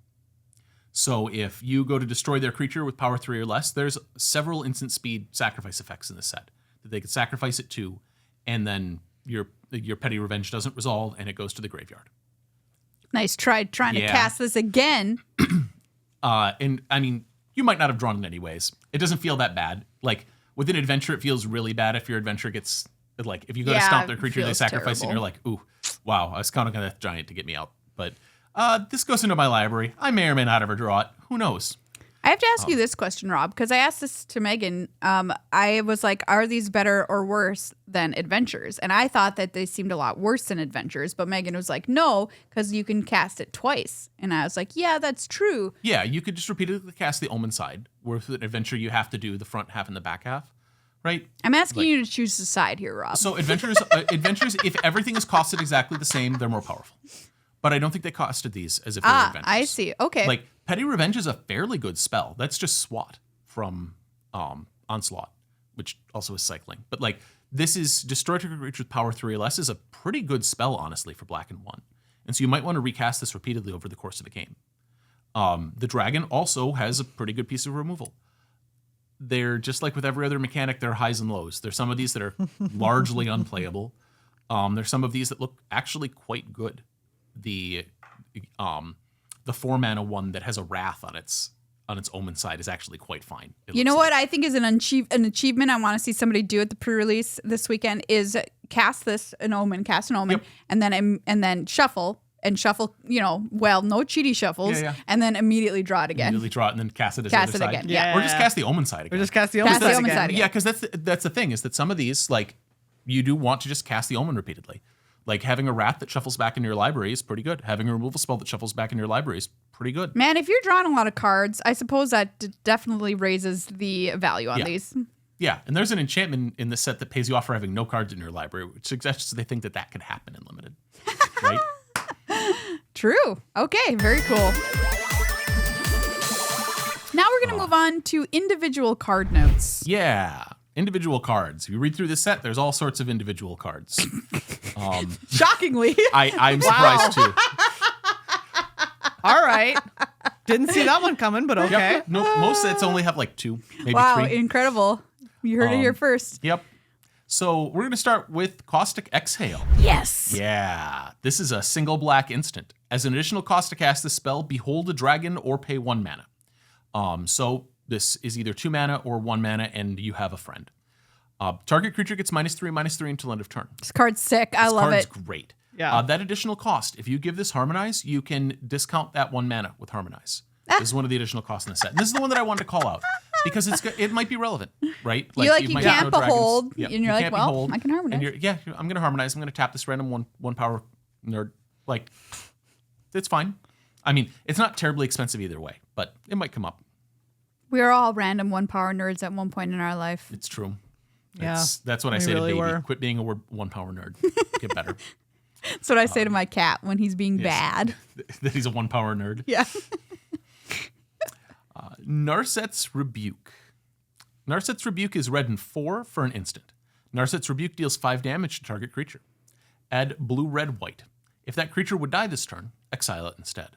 Speaker 3: So if you go to destroy their creature with power 3 or less, there's several instant speed sacrifice effects in this set that they could sacrifice it to, and then your Petty Revenge doesn't resolve and it goes to the graveyard.
Speaker 1: Nice try trying to cast this again.
Speaker 3: And I mean, you might not have drawn it anyways. It doesn't feel that bad. Like with an adventure, it feels really bad if your adventure gets like if you go to stomp their creature, they sacrifice it, and you're like, ooh, wow, I was counting on that giant to get me out. But this goes into my library. I may or may not ever draw it. Who knows?
Speaker 1: I have to ask you this question, Rob, because I asked this to Megan. I was like, are these better or worse than adventures? And I thought that they seemed a lot worse than adventures, but Megan was like, no, because you can cast it twice. And I was like, yeah, that's true.
Speaker 3: Yeah, you could just repeatedly cast the Omen side, where with an adventure you have to do the front half and the back half, right?
Speaker 1: I'm asking you to choose the side here, Rob.
Speaker 3: So adventures, if everything is costed exactly the same, they're more powerful. But I don't think they costed these as if they were adventures.
Speaker 1: I see. Okay.
Speaker 3: Like, Petty Revenge is a fairly good spell. That's just SWAT from Onslaught, which also is cycling. But, like, this is Destroy Target Creature with Power 3 or less is a pretty good spell, honestly, for Black and 1. And so you might want to recast this repeatedly over the course of a game. The Dragon also has a pretty good piece of removal. They're, just like with every other mechanic, they're highs and lows. There's some of these that are largely unplayable. There's some of these that look actually quite good. The 4-mana one that has a Wrath on its Omen side is actually quite fine.
Speaker 1: You know what I think is an achievement I want to see somebody do at the pre-release this weekend is cast an Omen,
Speaker 3: Yep.
Speaker 1: and then shuffle. And shuffle, no cheaty shuffles, and then immediately draw it again.
Speaker 3: Immediately draw it and then cast it as the other side.
Speaker 1: Again, yeah.
Speaker 3: Or just cast the Omen side again.
Speaker 2: Or just cast the Omen side again.
Speaker 3: Yeah, because that's the thing, is that some of these, like, you do want to just cast the Omen repeatedly. Like, having a Wrath that shuffles back into your library is pretty good. Having a removal spell that shuffles back into your library is pretty good.
Speaker 1: Man, if you're drawing a lot of cards, I suppose that definitely raises the value on these.
Speaker 3: Yeah, and there's an enchantment in the set that pays you off for having no cards in your library, which suggests they think that could happen in Limited. Right?
Speaker 1: True. Okay, very cool. Now we're going to move on to individual card notes.
Speaker 3: Yeah, individual cards. If you read through this set, there's all sorts of individual cards.
Speaker 1: Shockingly.
Speaker 3: I'm surprised too.
Speaker 2: All right. Didn't see that one coming, but okay.
Speaker 3: Yep. No, most sets only have like 2, maybe 3.
Speaker 1: Incredible. You heard it here first.
Speaker 3: Yep. So we're going to start with Caustic Exhale.
Speaker 1: Yes.
Speaker 3: Yeah. This is a single black instant. As an additional cost to cast this spell, behold a dragon or pay 1 mana. So this is either 2 mana or 1 mana, and you have a friend. Target creature gets -3/-3 until end of turn.
Speaker 1: This card's sick. I love it.
Speaker 3: This card's great.
Speaker 2: Yeah.
Speaker 3: That additional cost, if you give this Harmonize, you can discount that 1 mana with Harmonize. This is one of the additional costs in the set. And this is the one that I wanted to call out because it might be relevant, right?
Speaker 1: Like you
Speaker 3: might
Speaker 1: can't
Speaker 3: know dragons.
Speaker 1: behold,
Speaker 3: Yep.
Speaker 1: and you're like, well, I can Harmonize.
Speaker 3: And I'm going to Harmonize. I'm going to tap this random one power nerd. Like, it's fine. I mean, it's not terribly expensive either way, but it might come up.
Speaker 1: We are all random 1 power nerds at one point in our life.
Speaker 3: It's true.
Speaker 2: Yeah.
Speaker 3: That's what I say
Speaker 2: really
Speaker 3: to baby.
Speaker 2: were.
Speaker 3: Quit being a 1 power nerd. Get better.
Speaker 1: That's what I say to my cat when he's being bad.
Speaker 3: That he's a 1 power nerd.
Speaker 1: Yeah.
Speaker 3: Narset's Rebuke. Narset's Rebuke is red and 4 for an instant. Narset's Rebuke deals 5 damage to target creature. Add blue, red, white. If that creature would die this turn, exile it instead.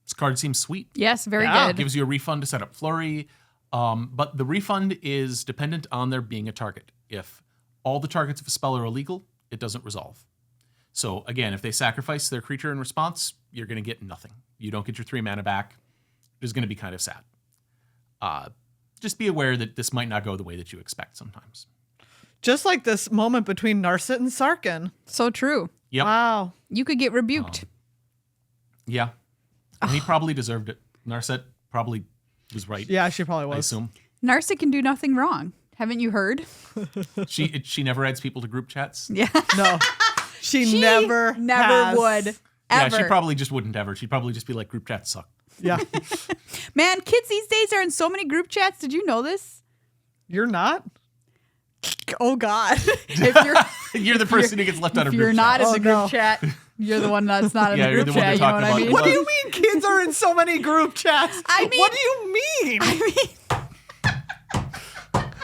Speaker 3: This card seems sweet.
Speaker 1: Yes, very good.
Speaker 3: It gives you a refund to set up Flurry, but the refund is dependent on there being a target. If all the targets of a spell are illegal, it doesn't resolve. So again, if they sacrifice their creature in response, you're going to get nothing. You don't get your 3 mana back. It's going to be kind of sad. Just be aware that this might not go the way that you expect sometimes.
Speaker 2: Just like this moment between Narset and Sarkhan.
Speaker 1: So true.
Speaker 3: Yep.
Speaker 2: Wow.
Speaker 1: You could get rebuked.
Speaker 3: Yeah. And he probably deserved it. Narset probably was right.
Speaker 2: Yeah, she probably was.
Speaker 3: I assume.
Speaker 1: Narset can do nothing wrong. Haven't you heard?
Speaker 3: She never adds people to group chats.
Speaker 1: Yeah.
Speaker 2: No. She never
Speaker 1: would. Ever.
Speaker 3: Yeah, she probably just wouldn't ever. She'd probably just be like, group chats suck.
Speaker 2: Yeah.
Speaker 1: Man, kids these days are in so many group chats. Did you know this?
Speaker 2: You're not?
Speaker 1: Oh, God. If
Speaker 3: you're the person who gets left out of group
Speaker 1: chat. If you're not in the group
Speaker 2: no.
Speaker 1: chat, you're the one that's not in the
Speaker 3: you're
Speaker 1: group
Speaker 3: the one
Speaker 1: chat. You know what I mean?
Speaker 2: What do you mean kids are in so many group chats?
Speaker 1: I mean,
Speaker 2: what do you mean?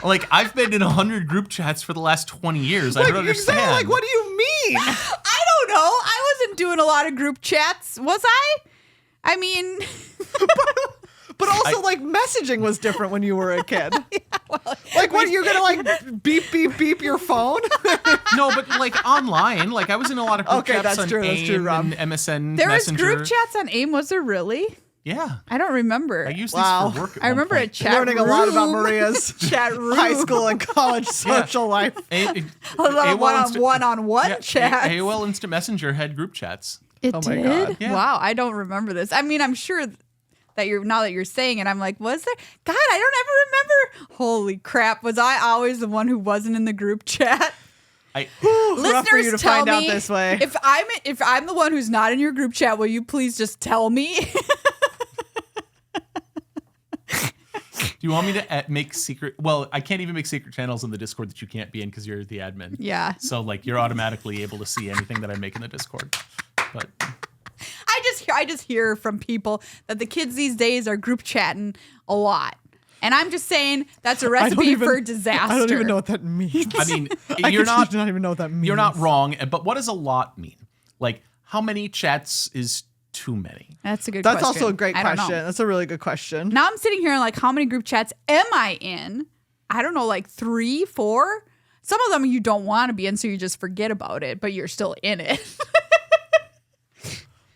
Speaker 3: Like, I've been in 100 group chats for the last 20 years. I don't understand.
Speaker 2: Exactly, like, what do you mean?
Speaker 1: I don't know. I wasn't doing a lot of group chats. Was I? I mean...
Speaker 2: But also, like, messaging was different when you were a kid. Like, what, you're going to, like, beep, beep, beep your phone?
Speaker 3: No, but, like, online. Like, I was in a lot of group chats on AIM
Speaker 2: Rob.
Speaker 3: and MSN
Speaker 1: There was
Speaker 3: Messenger.
Speaker 1: group chats on AIM, was there really?
Speaker 3: Yeah.
Speaker 1: I don't remember.
Speaker 3: I used these for work at
Speaker 1: I remember
Speaker 3: one
Speaker 1: a
Speaker 3: point.
Speaker 1: chat
Speaker 2: Learning
Speaker 1: room.
Speaker 2: a lot about Maria's
Speaker 1: Chat room.
Speaker 2: high school and college social life.
Speaker 1: A lot of one-on-one chats.
Speaker 3: AOL Instant Messenger had group chats.
Speaker 1: It
Speaker 2: Oh my
Speaker 1: did?
Speaker 2: God.
Speaker 3: Yeah.
Speaker 1: Wow, I don't remember this. I mean, I'm sure now that you're saying it, I'm like, was there? God, I don't ever remember. Holy crap. Was I always the one who wasn't in the group chat?
Speaker 2: Rough for you to find out this way.
Speaker 1: If I'm the one who's not in your group chat, will you please just tell me?
Speaker 3: Do you want me to make secret? Well, I can't even make secret channels in the Discord that you can't be in because you're the admin.
Speaker 1: Yeah.
Speaker 3: So like you're automatically able to see anything that I make in the Discord. But
Speaker 1: I just hear from people that the kids these days are group chatting a lot. And I'm just saying that's a recipe for disaster.
Speaker 2: I don't even know what that means.
Speaker 3: I mean,
Speaker 2: you're not even know what that means.
Speaker 3: You're not wrong, but what does a lot mean? Like how many chats is too many?
Speaker 1: That's a good question.
Speaker 2: That's also a great question. That's a really good question.
Speaker 1: Now I'm sitting here like, how many group chats am I in? I don't know, like 3, 4. Some of them you don't want to be in, so you just forget about it, but you're still in it.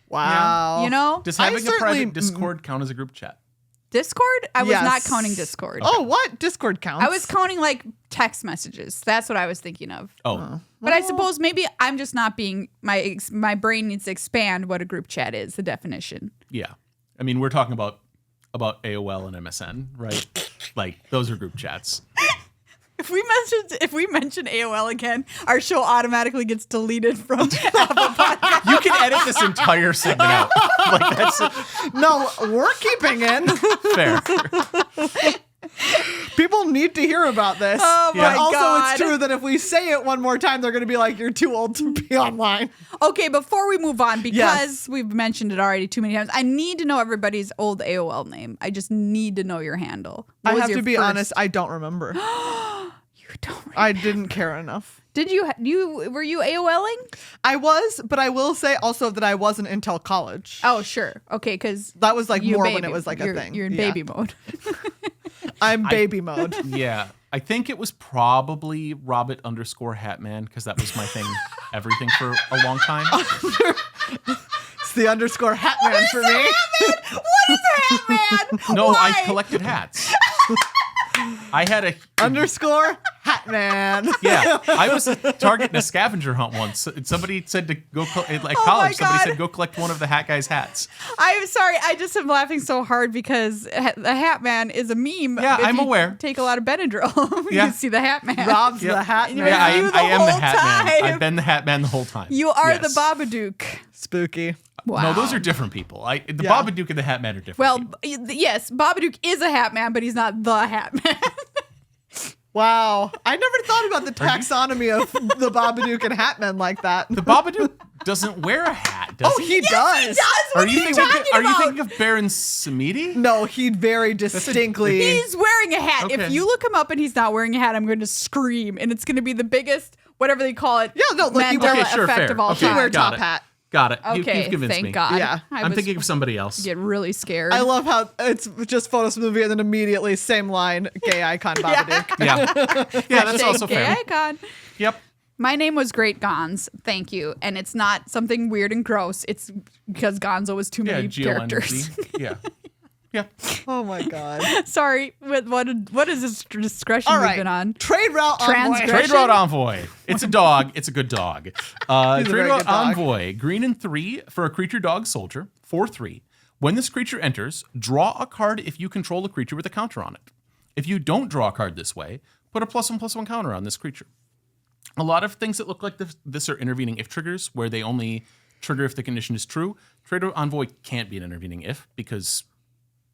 Speaker 2: Wow.
Speaker 1: You know?
Speaker 3: Does having a private Discord count as a group chat?
Speaker 1: Discord? I was not counting Discord.
Speaker 2: Oh, what? Discord counts?
Speaker 1: I was counting like text messages. That's what I was thinking of.
Speaker 3: Oh.
Speaker 1: But I suppose maybe I'm just not being, my brain needs to expand what a group chat is, the definition.
Speaker 3: Yeah. I mean, we're talking about AOL and MSN, right? Like those are group chats.
Speaker 1: If we mention AOL again, our show automatically gets deleted from Apple Podcasts.
Speaker 3: You can edit this entire segment out. Like that's
Speaker 2: no, we're keeping in.
Speaker 3: Fair.
Speaker 2: People need to hear about this.
Speaker 1: Oh my
Speaker 2: also,
Speaker 1: God.
Speaker 2: it's true that if we say it one more time, they're going to be like, "You're too old to be online."
Speaker 1: Okay, before we move on, because we've mentioned it already too many times, I need to know everybody's old AOL name. I just need to know your handle.
Speaker 2: I have to be honest, I don't remember.
Speaker 1: You don't remember.
Speaker 2: I didn't care enough.
Speaker 1: Did you were you AOLing?
Speaker 2: I was, but I will say also that I wasn't until college.
Speaker 1: Oh, sure. Okay, because
Speaker 2: that was like more when it was like a thing.
Speaker 1: You're in baby mode.
Speaker 2: I'm baby mode.
Speaker 3: Yeah. I think it was probably Robert_Hatman because that was my thing, everything for a long time.
Speaker 2: It's the _Hatman for me.
Speaker 1: What is Hatman?
Speaker 3: No,
Speaker 1: Why?
Speaker 3: I collected hats. I had a
Speaker 2: _Hatman.
Speaker 3: Yeah, I was targeting a scavenger hunt once. Somebody said to go at college. Somebody said go collect one of the hat guy's hats.
Speaker 1: I'm sorry. I just am laughing so hard because the Hat Man is a meme.
Speaker 3: Yeah,
Speaker 1: if
Speaker 3: I'm
Speaker 1: you
Speaker 3: aware.
Speaker 1: Take a lot of Benadryl. You can see the Hat Man.
Speaker 2: Rob's the Hat Man.
Speaker 3: Yeah, I am the Hat Man.
Speaker 1: time.
Speaker 3: I've been the Hat Man the whole time.
Speaker 1: You are
Speaker 3: Yes.
Speaker 1: the Babadook.
Speaker 2: Spooky.
Speaker 1: Wow.
Speaker 3: No, those are different people. The Babadook and the Hat Man are different.
Speaker 1: Well,
Speaker 3: people.
Speaker 1: yes, Babadook is a Hat Man, but he's not the Hat Man.
Speaker 2: Wow. I never thought about the taxonomy of the Babadook and Hatman like that.
Speaker 3: The Babadook doesn't wear a hat, does he?
Speaker 2: He does.
Speaker 1: He does. What are you
Speaker 3: thinking of Baron Samedi?
Speaker 2: No, he very distinctly.
Speaker 1: He's wearing a hat.
Speaker 3: Okay.
Speaker 1: If you look him up and he's not wearing a hat, I'm going to scream, and it's going to be the biggest, whatever they call it, Mandela effect of all
Speaker 2: He
Speaker 1: time.
Speaker 2: wear top hat.
Speaker 3: Got it.
Speaker 1: Okay,
Speaker 3: You've convinced
Speaker 1: thank
Speaker 3: me.
Speaker 1: God.
Speaker 2: Yeah.
Speaker 3: I'm thinking of somebody else.
Speaker 1: Get really scared.
Speaker 2: I love how it's just photos movie and then immediately same line, gay icon Babadook.
Speaker 3: Yeah, that's also
Speaker 1: gay
Speaker 3: fair.
Speaker 1: icon.
Speaker 3: Yep.
Speaker 1: My name was Great Gons. Thank you. And it's not something weird and gross. It's because Gonzo was too many characters.
Speaker 3: Yeah. Yeah.
Speaker 2: Oh my God.
Speaker 1: Sorry. What is this discretion
Speaker 2: All
Speaker 1: we've
Speaker 2: right.
Speaker 1: been on?
Speaker 2: Trade route envoy.
Speaker 3: Trade Route Envoy. It's a dog. It's a good dog. Trade
Speaker 2: very
Speaker 3: Route
Speaker 2: good dog.
Speaker 3: Envoy. Green and 3 for a creature dog soldier. 4/3. When this creature enters, draw a card if you control a creature with a counter on it. If you don't draw a card this way, put a +1/+1 counter on this creature. A lot of things that look like this are intervening if triggers, where they only trigger if the condition is true. Trade Route Envoy can't be an intervening if because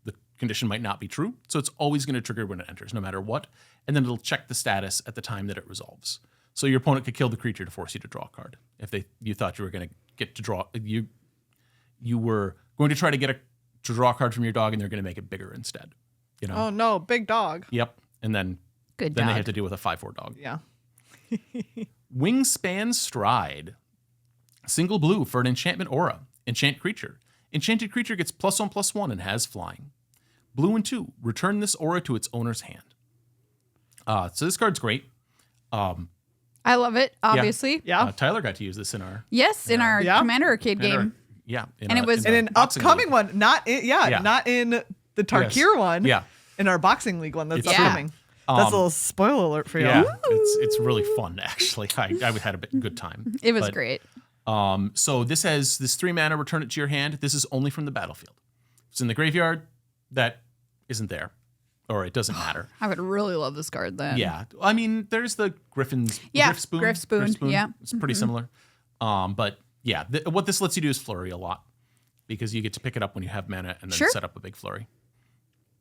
Speaker 3: the condition might not be true. So it's always going to trigger when it enters, no matter what. And then it'll check the status at the time that it resolves. So your opponent could kill the creature to force you to draw a card. If you thought you were going to get to draw, you were going to try to draw a card from your dog, and they're going to make it bigger instead. You know?
Speaker 2: Oh no, big dog.
Speaker 3: Yep. And then
Speaker 1: Good
Speaker 3: they
Speaker 1: dog.
Speaker 3: have to deal with a 5/4 dog.
Speaker 2: Yeah.
Speaker 3: Wingspan Stride. Single blue for an enchantment aura. Enchant creature. Enchanted creature gets +1/+1 and has flying. Blue and 2. Return this aura to its owner's hand. So this card's great.
Speaker 1: I love it, obviously.
Speaker 2: Yeah.
Speaker 3: Tyler got to use this in our
Speaker 1: Commander Arcade game.
Speaker 3: Yeah.
Speaker 1: And it was
Speaker 2: in an upcoming one, not in the Tarkir one.
Speaker 3: Yeah.
Speaker 2: In our boxing league one that's
Speaker 3: It's
Speaker 2: upcoming. That's a little spoiler alert for you.
Speaker 3: Yeah, it's really fun actually. I had a good time.
Speaker 1: It was great.
Speaker 3: So this has this 3 mana, return it to your hand. This is only from the battlefield. If it's in the graveyard, that isn't there, or it doesn't matter.
Speaker 1: I would really love this card then.
Speaker 3: Yeah. I mean, there's the Griffin's Griff Spoon.
Speaker 1: Griff Spoon. Yeah.
Speaker 3: It's pretty similar. But yeah, what this lets you do is flurry a lot because you get to pick it up when you have mana and then set up a big flurry.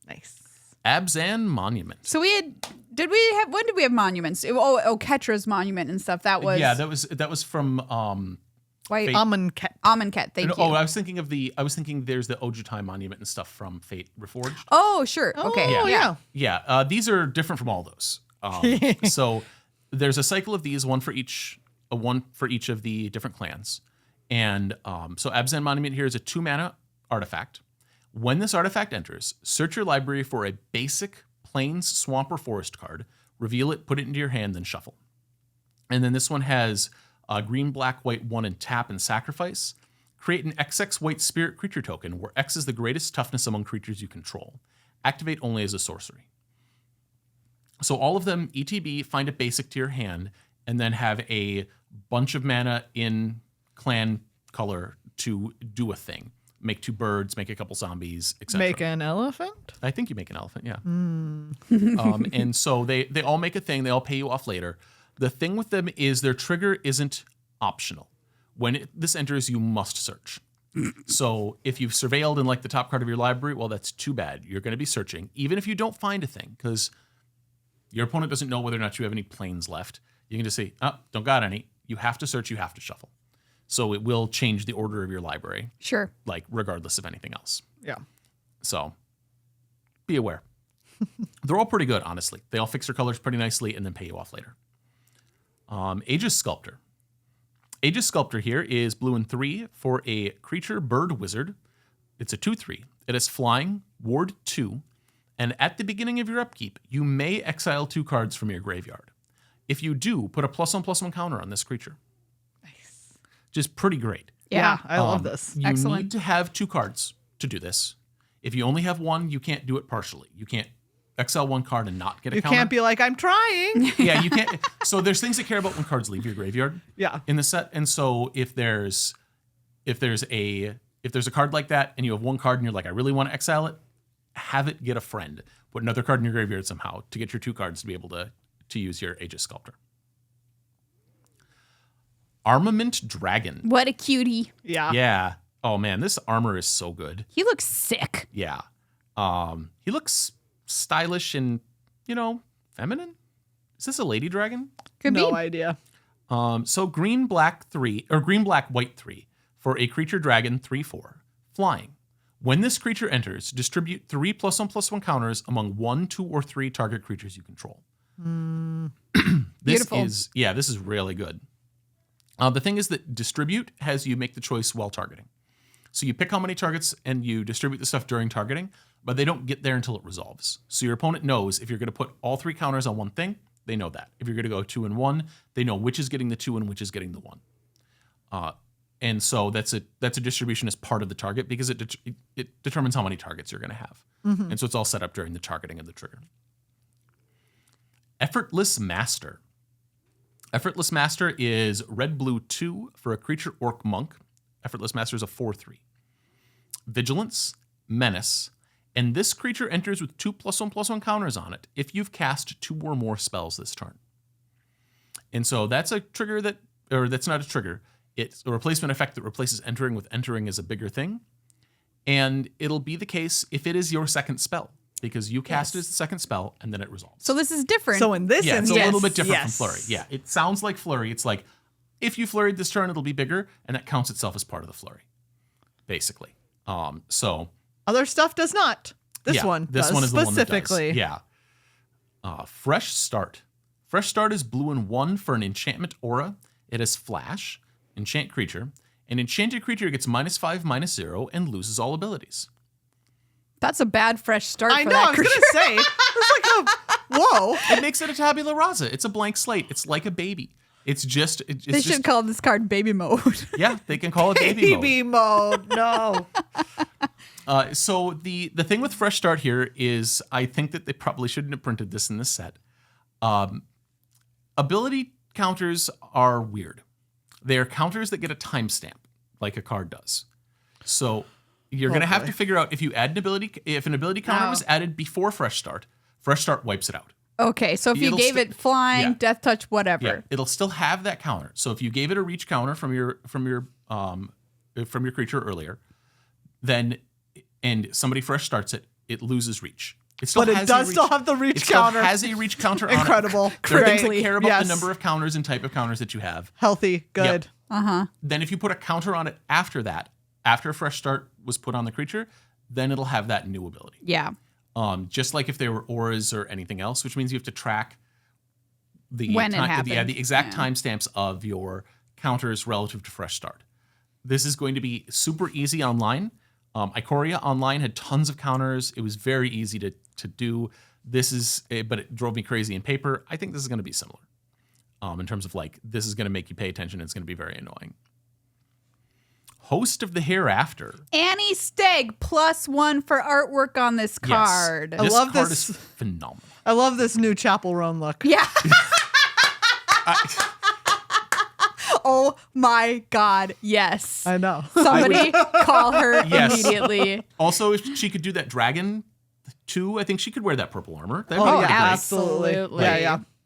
Speaker 2: Nice.
Speaker 3: Abzan Monument.
Speaker 1: So when did we have monuments? Ketra's monument and stuff. That was
Speaker 3: that was from
Speaker 2: Amonkhet.
Speaker 1: Amonkhet, thank you.
Speaker 3: I was thinking there's the Ojutai monument and stuff from Fate Reforged.
Speaker 1: Oh, sure. Okay.
Speaker 3: Yeah. These are different from all those. So there's a cycle of these, one for each of the different clans. And so Abzan Monument here is a 2-mana artifact. When this artifact enters, search your library for a basic Plains, Swamp, or Forest card, reveal it, put it into your hand, then shuffle. And then this one has green, black, white, 1 and tap and sacrifice. Create an XX white spirit creature token where X is the greatest toughness among creatures you control. Activate only as a sorcery. So all of them, ETB, find a basic to your hand, and then have a bunch of mana in clan color to do a thing. Make 2 birds, make a couple zombies, etc.
Speaker 2: Make an elephant?
Speaker 3: I think you make an elephant, yeah. And so they all make a thing. They all pay you off later. The thing with them is their trigger isn't optional. When this enters, you must search. So if you've surveilled in like the top card of your library, well, that's too bad. You're going to be searching, even if you don't find a thing, because your opponent doesn't know whether or not you have any planes left. You can just say, oh, don't got any. You have to search, you have to shuffle. So it will change the order of your library.
Speaker 1: Sure.
Speaker 3: Like regardless of anything else.
Speaker 2: Yeah.
Speaker 3: So be aware. They're all pretty good, honestly. They all fix their colors pretty nicely and then pay you off later. Aegis Sculptor. Aegis Sculptor here is blue and 3 for a creature bird wizard. It's a 2/3. It is flying, ward 2, and at the beginning of your upkeep, you may exile 2 cards from your graveyard. If you do, put a +1/+1 counter on this creature.
Speaker 2: Nice.
Speaker 3: Just pretty great.
Speaker 2: Yeah, I love this.
Speaker 3: You
Speaker 1: Excellent.
Speaker 3: need to have 2 cards to do this. If you only have 1, you can't do it partially. You can't exile 1 card and not get a counter.
Speaker 2: You can't be like, I'm trying.
Speaker 3: Yeah, you can't. So there's things that care about when cards leave your graveyard.
Speaker 2: Yeah.
Speaker 3: In the set, and so if there's a card like that and you have 1 card and you're like, I really want to exile it, have it get a friend. Put another card in your graveyard somehow to get your 2 cards to be able to use your Aegis Sculptor. Armament Dragon.
Speaker 1: What a cutie.
Speaker 2: Yeah.
Speaker 3: Yeah. Oh man, this armor is so good.
Speaker 1: He looks sick.
Speaker 3: Yeah. He looks stylish and, feminine. Is this a lady dragon?
Speaker 1: Could
Speaker 2: no
Speaker 1: be.
Speaker 2: idea.
Speaker 3: So green, black, white 3 for a creature dragon 3/4 flying. When this creature enters, distribute 3 +1/+1 counters among 1, 2, or 3 target creatures you control.
Speaker 1: Beautiful.
Speaker 3: This is really good. The thing is that distribute has you make the choice while targeting. So you pick how many targets and you distribute the stuff during targeting, but they don't get there until it resolves. So your opponent knows if you're going to put all 3 counters on one thing, they know that. If you're going to go 2 and 1, they know which is getting the 2 and which is getting the 1. And so that's a distribution as part of the target because it determines how many targets you're going to have. Mm-hmm. And so it's all set up during the targeting of the trigger. Effortless Master. Effortless Master is red-blue 2 for a creature orc monk. Effortless Master is a 4/3. Vigilance, Menace, and this creature enters with 2 +1/+1 counters on it if you've cast 2 or more spells this turn. And so that's a trigger that's not a trigger. It's a replacement effect that replaces entering with entering as a bigger thing. And it'll be the case if it is your second spell, because you cast it as the second spell and then it resolves.
Speaker 1: So this is different.
Speaker 2: So in this
Speaker 3: it's
Speaker 2: instance,
Speaker 3: a little bit different from Flurry. Yeah, it sounds like Flurry. It's like, if you flurried this turn, it'll be bigger, and that counts itself as part of the Flurry, basically. So
Speaker 2: other stuff does not. This one
Speaker 3: is
Speaker 2: specifically.
Speaker 3: The one that does. Yeah. Fresh Start. Fresh Start is blue and 1 for an enchantment aura. It has Flash, enchant creature. An enchanted creature gets -5/-0 and loses all abilities.
Speaker 1: That's a bad fresh start
Speaker 2: I
Speaker 1: for
Speaker 2: know,
Speaker 1: that
Speaker 2: I was
Speaker 1: creature.
Speaker 2: going to say. It's like whoa.
Speaker 3: It makes it a tabula rasa. It's a blank slate. It's like a baby. It's just...
Speaker 1: They should call this card baby mode.
Speaker 3: Yeah, they can call it baby mode.
Speaker 2: Baby mode, no.
Speaker 3: So the thing with Fresh Start here is I think that they probably shouldn't have printed this in this set. Ability counters are weird. They are counters that get a timestamp, like a card does. So You're going to have to figure out if you add an ability, if an ability counter was added before Fresh Start wipes it out.
Speaker 1: Okay, so if you gave it flying, death touch, whatever,
Speaker 3: it'll still have that counter. So if you gave it a reach counter from your creature earlier, then and somebody fresh starts it, it loses reach. It still
Speaker 2: still have the reach counter.
Speaker 3: It still has a reach counter on it.
Speaker 2: Incredible.
Speaker 3: There are things that care about the number of counters and type of counters that you have.
Speaker 2: Healthy, good.
Speaker 1: Yep.
Speaker 3: Then if you put a counter on it after that, after a fresh start was put on the creature, then it'll have that new ability.
Speaker 1: Yeah.
Speaker 3: Just like if they were auras or anything else, which means you have to track the exact timestamps of your counters relative to fresh start. This is going to be super easy online. Ikoria online had tons of counters. It was very easy to do. But it drove me crazy in paper. I think this is going to be similar in terms of like, this is going to make you pay attention. It's going to be very annoying. Host of the Hereafter.
Speaker 1: Annie Steg, +1 for artwork on this card.
Speaker 3: Yes. This card is phenomenal.
Speaker 2: I love this new Chapel Roan look.
Speaker 1: Yeah. Oh my God, yes.
Speaker 2: I know.
Speaker 1: Somebody call her immediately.
Speaker 3: Also, if she could do that dragon too, I think she could wear that purple armor.
Speaker 1: Absolutely.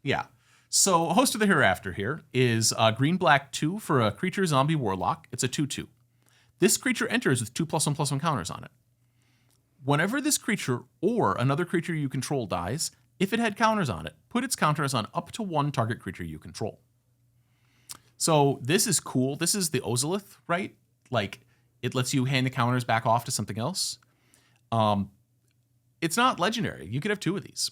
Speaker 3: Yeah. So Host of the Hereafter here is green-black 2 for a creature zombie warlock. It's a 2/2. This creature enters with 2+1/+1 counters on it. Whenever this creature or another creature you control dies, if it had counters on it, put its counters on up to 1 target creature you control. So this is cool. This is the Ozolith, right? Like, it lets you hand the counters back off to something else. It's not legendary. You could have 2 of these.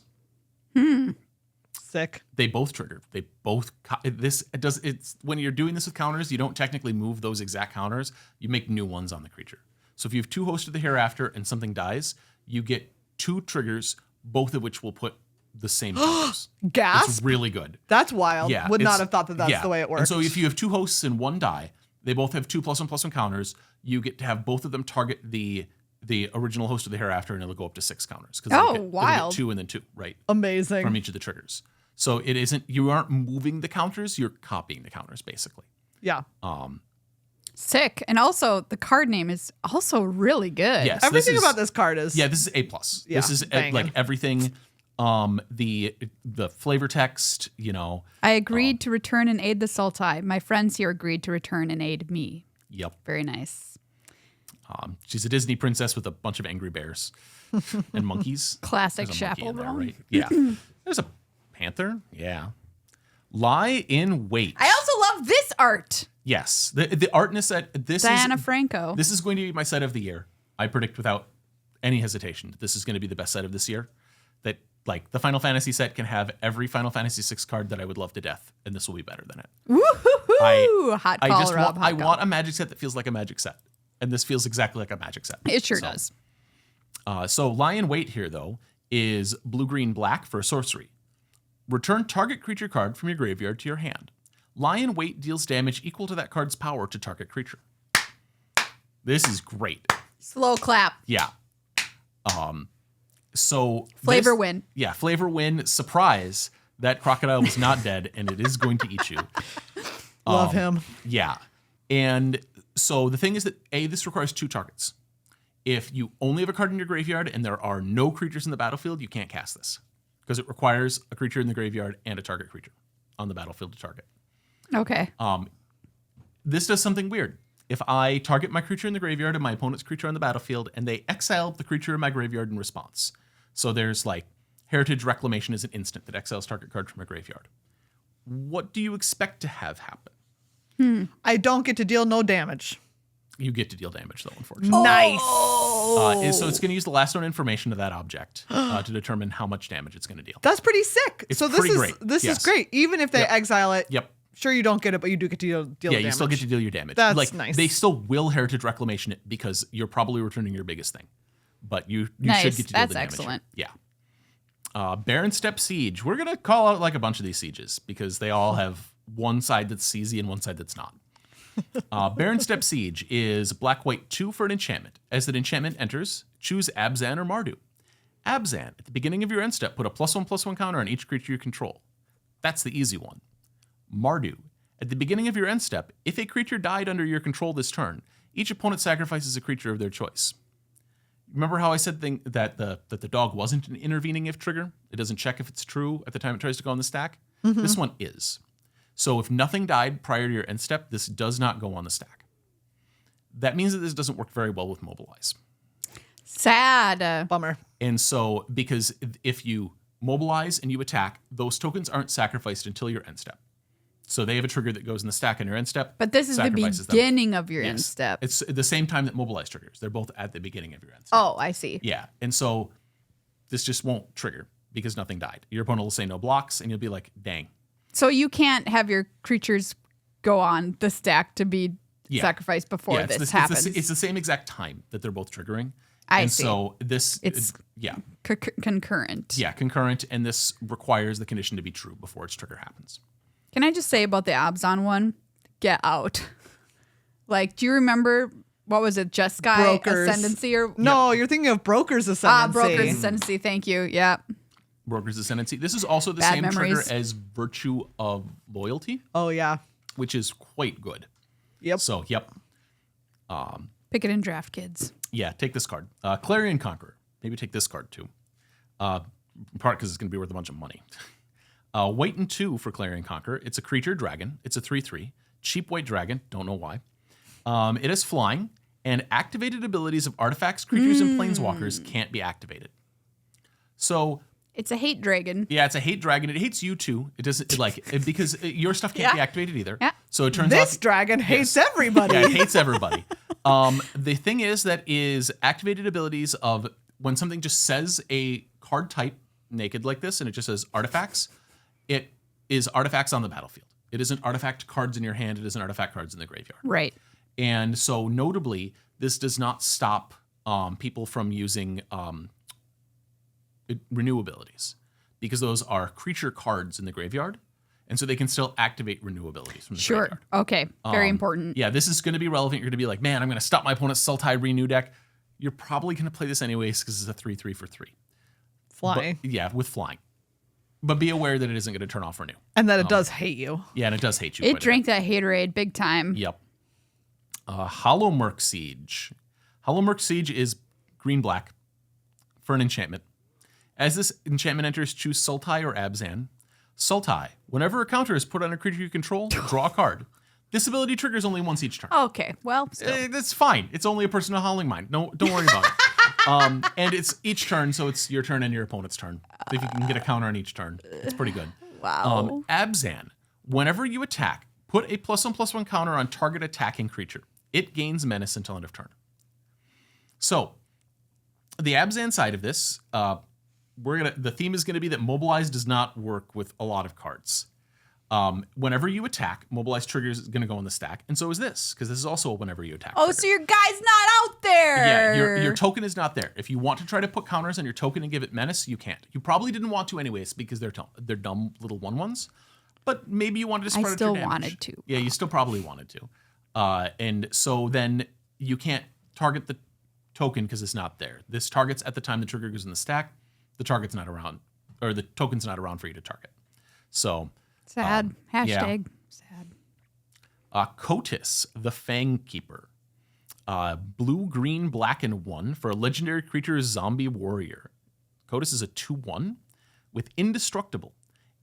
Speaker 2: Sick.
Speaker 3: They both trigger. They both it's when you're doing this with counters, you don't technically move those exact counters. You make new ones on the creature. So if you have 2 Hosts of the Hereafter and something dies, you get 2 triggers, both of which will put the same counters.
Speaker 2: Gasp.
Speaker 3: It's really good.
Speaker 2: That's wild. Yeah, would not have thought that's the way it works.
Speaker 3: And so if you have 2 hosts and 1 die, they both have 2+1/+1 counters. You get to have both of them target the original Host of the Hereafter, and it'll go up to 6 counters.
Speaker 1: Wild.
Speaker 3: It'll get 2 and then 2, right?
Speaker 2: Amazing.
Speaker 3: From each of the triggers. So you aren't moving the counters, you're copying the counters, basically.
Speaker 2: Yeah.
Speaker 1: Sick. And also, the card name is also really good.
Speaker 3: Yes.
Speaker 2: Everything about this card is...
Speaker 3: Yeah, this is A+.
Speaker 2: Yeah,
Speaker 3: this is like everything... the flavor text,
Speaker 1: I agreed to return and aid the Sultai. My friends here agreed to return and aid me.
Speaker 3: Yep.
Speaker 1: Very nice.
Speaker 3: She's a Disney princess with a bunch of angry bears and monkeys.
Speaker 1: Classic Chapel Roan.
Speaker 3: Right? Yeah. There's a panther. Yeah. Lie in Wait.
Speaker 1: I also love this art.
Speaker 3: Yes. The art in this set,
Speaker 1: Diana Franco.
Speaker 3: This is going to be my set of the year. I predict without any hesitation that this is going to be the best set of this year. That like the Final Fantasy set can have every Final Fantasy 6 card that I would love to death, and this will be better than it.
Speaker 1: Woohoo! Hot call,
Speaker 3: I want a Magic set that feels like a Magic set, and this feels exactly like a Magic set.
Speaker 1: It sure does.
Speaker 3: So Lie in Wait here though is blue-green-black for a sorcery. Return target creature card from your graveyard to your hand. Lie in Wait deals damage equal to that card's power to target creature. This is great.
Speaker 1: Slow clap.
Speaker 3: Yeah. So
Speaker 1: flavor win.
Speaker 3: Yeah, flavor win. Surprise! That crocodile was not dead, and it is going to eat you.
Speaker 2: Love him.
Speaker 3: Yeah, and so the thing is that this requires 2 targets. If you only have a card in your graveyard and there are no creatures in the battlefield, you can't cast this because it requires a creature in the graveyard and a target creature on the battlefield to target.
Speaker 1: Okay.
Speaker 3: This does something weird. If I target my creature in the graveyard and my opponent's creature on the battlefield, and they exile the creature in my graveyard in response. So there's like Heritage Reclamation is an instant that exiles target card from a graveyard. What do you expect to have happen?
Speaker 2: I don't get to deal no damage.
Speaker 3: You get to deal damage though, unfortunately.
Speaker 2: Nice.
Speaker 3: So it's going to use the last known information of that object to determine how much damage it's going to deal.
Speaker 2: That's pretty sick.
Speaker 3: It's
Speaker 2: so
Speaker 3: pretty great.
Speaker 2: This is great. Even if they exile it.
Speaker 3: Yep.
Speaker 2: Sure, you don't get it, but you do get to deal damage.
Speaker 3: Yeah, you still get to deal your damage.
Speaker 2: That's nice.
Speaker 3: They still will Heritage Reclamation it because you're probably returning your biggest thing. But you should get to deal the damage.
Speaker 1: That's excellent.
Speaker 3: Yeah. Barren Step Siege. We're going to call out like a bunch of these sieges because they all have one side that's easy and one side that's not. Barren Step Siege is black-white 2 for an enchantment. As that enchantment enters, choose Abzan or Mardu. Abzan, at the beginning of your end step, put a +1/+1 counter on each creature you control. That's the easy one. Mardu, at the beginning of your end step, if a creature died under your control this turn, each opponent sacrifices a creature of their choice. Remember how I said that the dog wasn't an intervening if trigger? It doesn't check if it's true at the time it tries to go on the stack. Mm-hmm. This one is. So if nothing died prior to your end step, this does not go on the stack. That means that this doesn't work very well with mobilize.
Speaker 1: Sad.
Speaker 2: Bummer.
Speaker 3: And so, because if you mobilize and you attack, those tokens aren't sacrificed until your end step. So they have a trigger that goes in the stack on your end step.
Speaker 1: But this is the beginning of your end step.
Speaker 3: It's the same time that mobilize triggers. They're both at the beginning of your end step.
Speaker 1: Oh, I see.
Speaker 3: Yeah. And so this just won't trigger because nothing died. Your opponent will say no blocks, and you'll be like, dang.
Speaker 1: So you can't have your creatures go on the stack to be sacrificed before this happens.
Speaker 3: It's the same exact time that they're both triggering.
Speaker 1: I see.
Speaker 3: So this,
Speaker 1: it's concurrent.
Speaker 3: Yeah, concurrent, and this requires the condition to be true before its trigger happens.
Speaker 1: Can I just say about the Abzan one? Get out. Like, do you remember, what was it, Jeskai
Speaker 2: Broker's
Speaker 1: Ascendancy?
Speaker 2: No, you're thinking of Broker's Ascendancy.
Speaker 1: Broker's Ascendancy, thank you, yeah.
Speaker 3: Broker's Ascendancy. This is also the same trigger as Virtue of Loyalty.
Speaker 2: Oh, yeah.
Speaker 3: Which is quite good.
Speaker 2: Yep.
Speaker 3: So, yep.
Speaker 1: Pick it in draft, kids.
Speaker 3: Yeah, take this card. Clarion Conqueror. Maybe take this card, too. In part because it's going to be worth a bunch of money. White and 2 for Clarion Conqueror. It's a creature dragon. It's a 3/3. Cheap white dragon. Don't know why. It is flying, and activated abilities of artifacts, creatures, and planeswalkers can't be activated. So
Speaker 1: it's a hate dragon.
Speaker 3: Yeah, it's a hate dragon. It hates you too. It doesn't because your stuff can't be activated either.
Speaker 1: Yeah.
Speaker 3: So it turns
Speaker 2: this dragon hates everybody.
Speaker 3: Yeah, it hates everybody. The thing is activated abilities of when something just says a card type naked like this, and it just says artifacts. It is artifacts on the battlefield. It isn't artifact cards in your hand. It isn't artifact cards in the graveyard.
Speaker 1: Right.
Speaker 3: And so notably, this does not stop people from using renew abilities because those are creature cards in the graveyard. And so they can still activate renew abilities from the graveyard.
Speaker 1: Okay. Very important.
Speaker 3: Yeah, this is going to be relevant. You're going to be like, man, I'm going to stop my opponent's Sultai renew deck. You're probably going to play this anyways because it's a 3/3 for 3.
Speaker 2: Flying.
Speaker 3: Yeah, with flying. But be aware that it isn't going to turn off renew.
Speaker 2: And that it does hate you.
Speaker 3: Yeah, and it does hate you.
Speaker 1: It drank that haterade big time.
Speaker 3: Yep. Hollow Merc Siege. Hollow Merc Siege is green-black for an enchantment. As this enchantment enters, choose Sultai or Abzan. Sultai. Whenever a counter is put on a creature you control, draw a card. This ability triggers only once each turn.
Speaker 1: Okay, well,
Speaker 3: that's fine. It's only a personal Howling Mind. No, don't worry about it. And it's each turn, so it's your turn and your opponent's turn. So if you can get a counter on each turn, it's pretty good.
Speaker 1: Wow.
Speaker 3: Abzan. Whenever you attack, put a +1/+1 counter on target attacking creature. It gains menace until end of turn. So, the Abzan side of this, the theme is going to be that Mobilize does not work with a lot of cards. Whenever you attack, Mobilize triggers is going to go on the stack, and so is this, because this is also whenever you attack.
Speaker 1: Oh,
Speaker 3: trigger.
Speaker 1: so your guy's not out there.
Speaker 3: Yeah, your token is not there. If you want to try to put counters on your token and give it menace, you can't. You probably didn't want to anyways, because they're dumb little 1/1s. But maybe you wanted to spread
Speaker 1: I
Speaker 3: out
Speaker 1: still
Speaker 3: your damage.
Speaker 1: wanted to.
Speaker 3: Yeah, you still probably wanted to. And so then you can't target the token because it's not there. This targets at the time the trigger goes in the stack. The target's not around, or the token's not around for you to target. So
Speaker 1: sad. Hashtag sad.
Speaker 3: Kotis, the Fang Keeper. Blue, green, black, and 1 for a legendary creature zombie warrior. Kotis is a 2/1 with indestructible.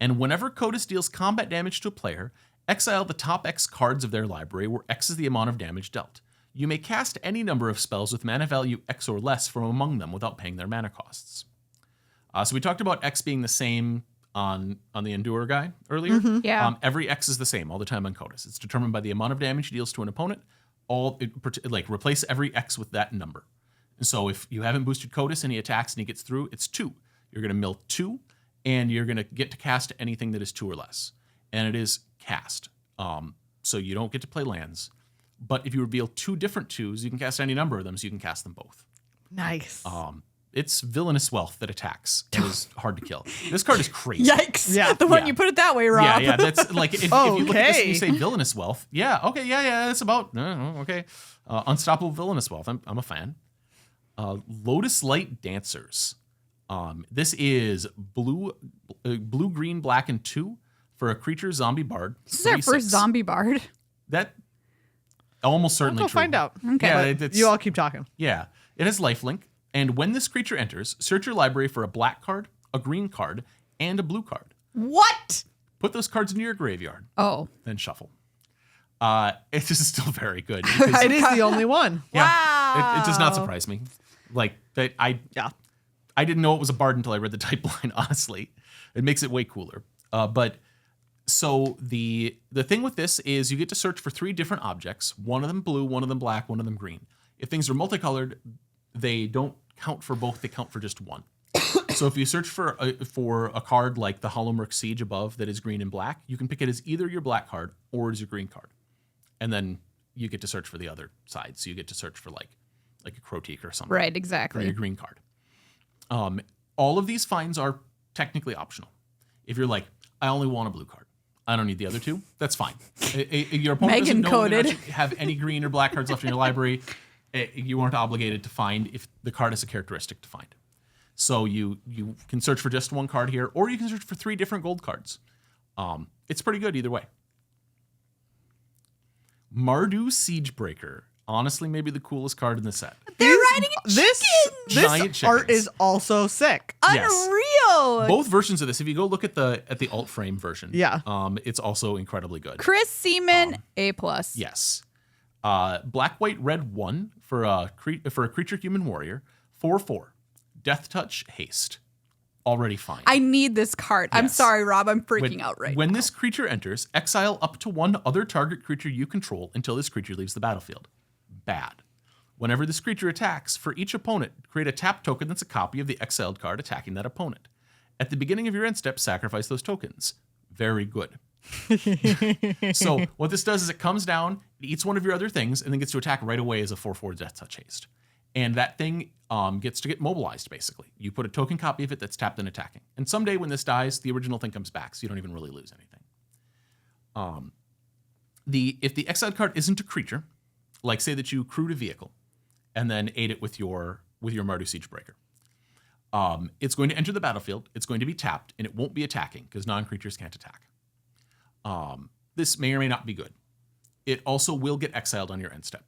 Speaker 3: And whenever Kotis deals combat damage to a player, exile the top X cards of their library, where X is the amount of damage dealt. You may cast any number of spells with mana value X or less from among them without paying their mana costs. So we talked about X being the same on the Endure guy earlier.
Speaker 1: Mm-hmm. Yeah.
Speaker 3: Every X is the same all the time on Kotis. It's determined by the amount of damage he deals to an opponent. Replace every X with that number. And so if you haven't boosted Kotis and he attacks and he gets through, it's 2. You're going to mill 2, and you're going to get to cast anything that is 2 or less. And it is cast. So you don't get to play lands. But if you reveal 2 different 2s, you can cast any number of them, so you can cast them both.
Speaker 2: Nice.
Speaker 3: It's Villainous Wealth that attacks. It is hard to kill. This card is crazy.
Speaker 1: Yikes. Yeah. The one you put it that way, Rob.
Speaker 3: Yeah. That's like, if you look at this and you say Villainous Wealth, it's about, Unstoppable Villainous Wealth. I'm a fan. Lotus Light Dancers. This is blue, green, black, and 2 for a creature zombie bard.
Speaker 1: This is our first zombie bard.
Speaker 3: That almost certainly
Speaker 2: I'll go
Speaker 3: true.
Speaker 2: find out.
Speaker 1: Okay.
Speaker 2: Yeah, you all keep talking.
Speaker 3: Yeah. It has lifelink. And when this creature enters, search your library for a black card, a green card, and a blue card.
Speaker 1: What?
Speaker 3: Put those cards into your graveyard.
Speaker 1: Oh.
Speaker 3: Then shuffle. This is still very good.
Speaker 2: It is the only one.
Speaker 3: Yeah,
Speaker 1: Wow.
Speaker 3: it does not surprise me. Like that, I didn't know it was a bard until I read the type line. Honestly, it makes it way cooler. But so the thing with this is you get to search for 3 different objects. One of them blue, one of them black, one of them green. If things are multicolored, they don't count for both. They count for just one. So if you search for a card like the Hollowmurk Siege above that is green and black, you can pick it as either your black card or as your green card. And then you get to search for the other side. So you get to search for like a Croteak or something.
Speaker 1: Right, exactly.
Speaker 3: For your green card. All of these finds are technically optional. If you're like, I only want a blue card, I don't need the other 2, that's fine. Your opponent doesn't know whether or not you have any green or black cards left in your library. You aren't obligated to find if the card has a characteristic to find. So you can search for just one card here, or you can search for 3 different gold cards. It's pretty good either way. Mardu Siegebreaker. Honestly, maybe the coolest card in the set.
Speaker 1: They're riding a
Speaker 2: This art is also sick.
Speaker 1: Unreal.
Speaker 3: Both versions of this. If you go look at the alt frame version, it's also incredibly good.
Speaker 1: Chris Seaman, A+.
Speaker 3: Yes. Black, white, red 1 for a creature human warrior. 4/4. Death Touch, haste. Already fine.
Speaker 1: I need this card. Yes. I'm sorry, Rob. I'm freaking out right now.
Speaker 3: When this creature enters, exile up to 1 other target creature you control until this creature leaves the battlefield. Bad. Whenever this creature attacks, for each opponent, create a tap token that's a copy of the exiled card attacking that opponent. At the beginning of your end step, sacrifice those tokens. Very good. So what this does is it comes down, it eats one of your other things, and then gets to attack right away as a 4/4 Death Touch haste. And that thing gets to get mobilized, basically. You put a token copy of it that's tapped and attacking. And someday when this dies, the original thing comes back, so you don't even really lose anything. If the exiled card isn't a creature, like say that you crewed a vehicle and then ate it with your Mardu Siegebreaker, it's going to enter the battlefield, it's going to be tapped, and it won't be attacking because non-creatures can't attack. This may or may not be good. It also will get exiled on your end step.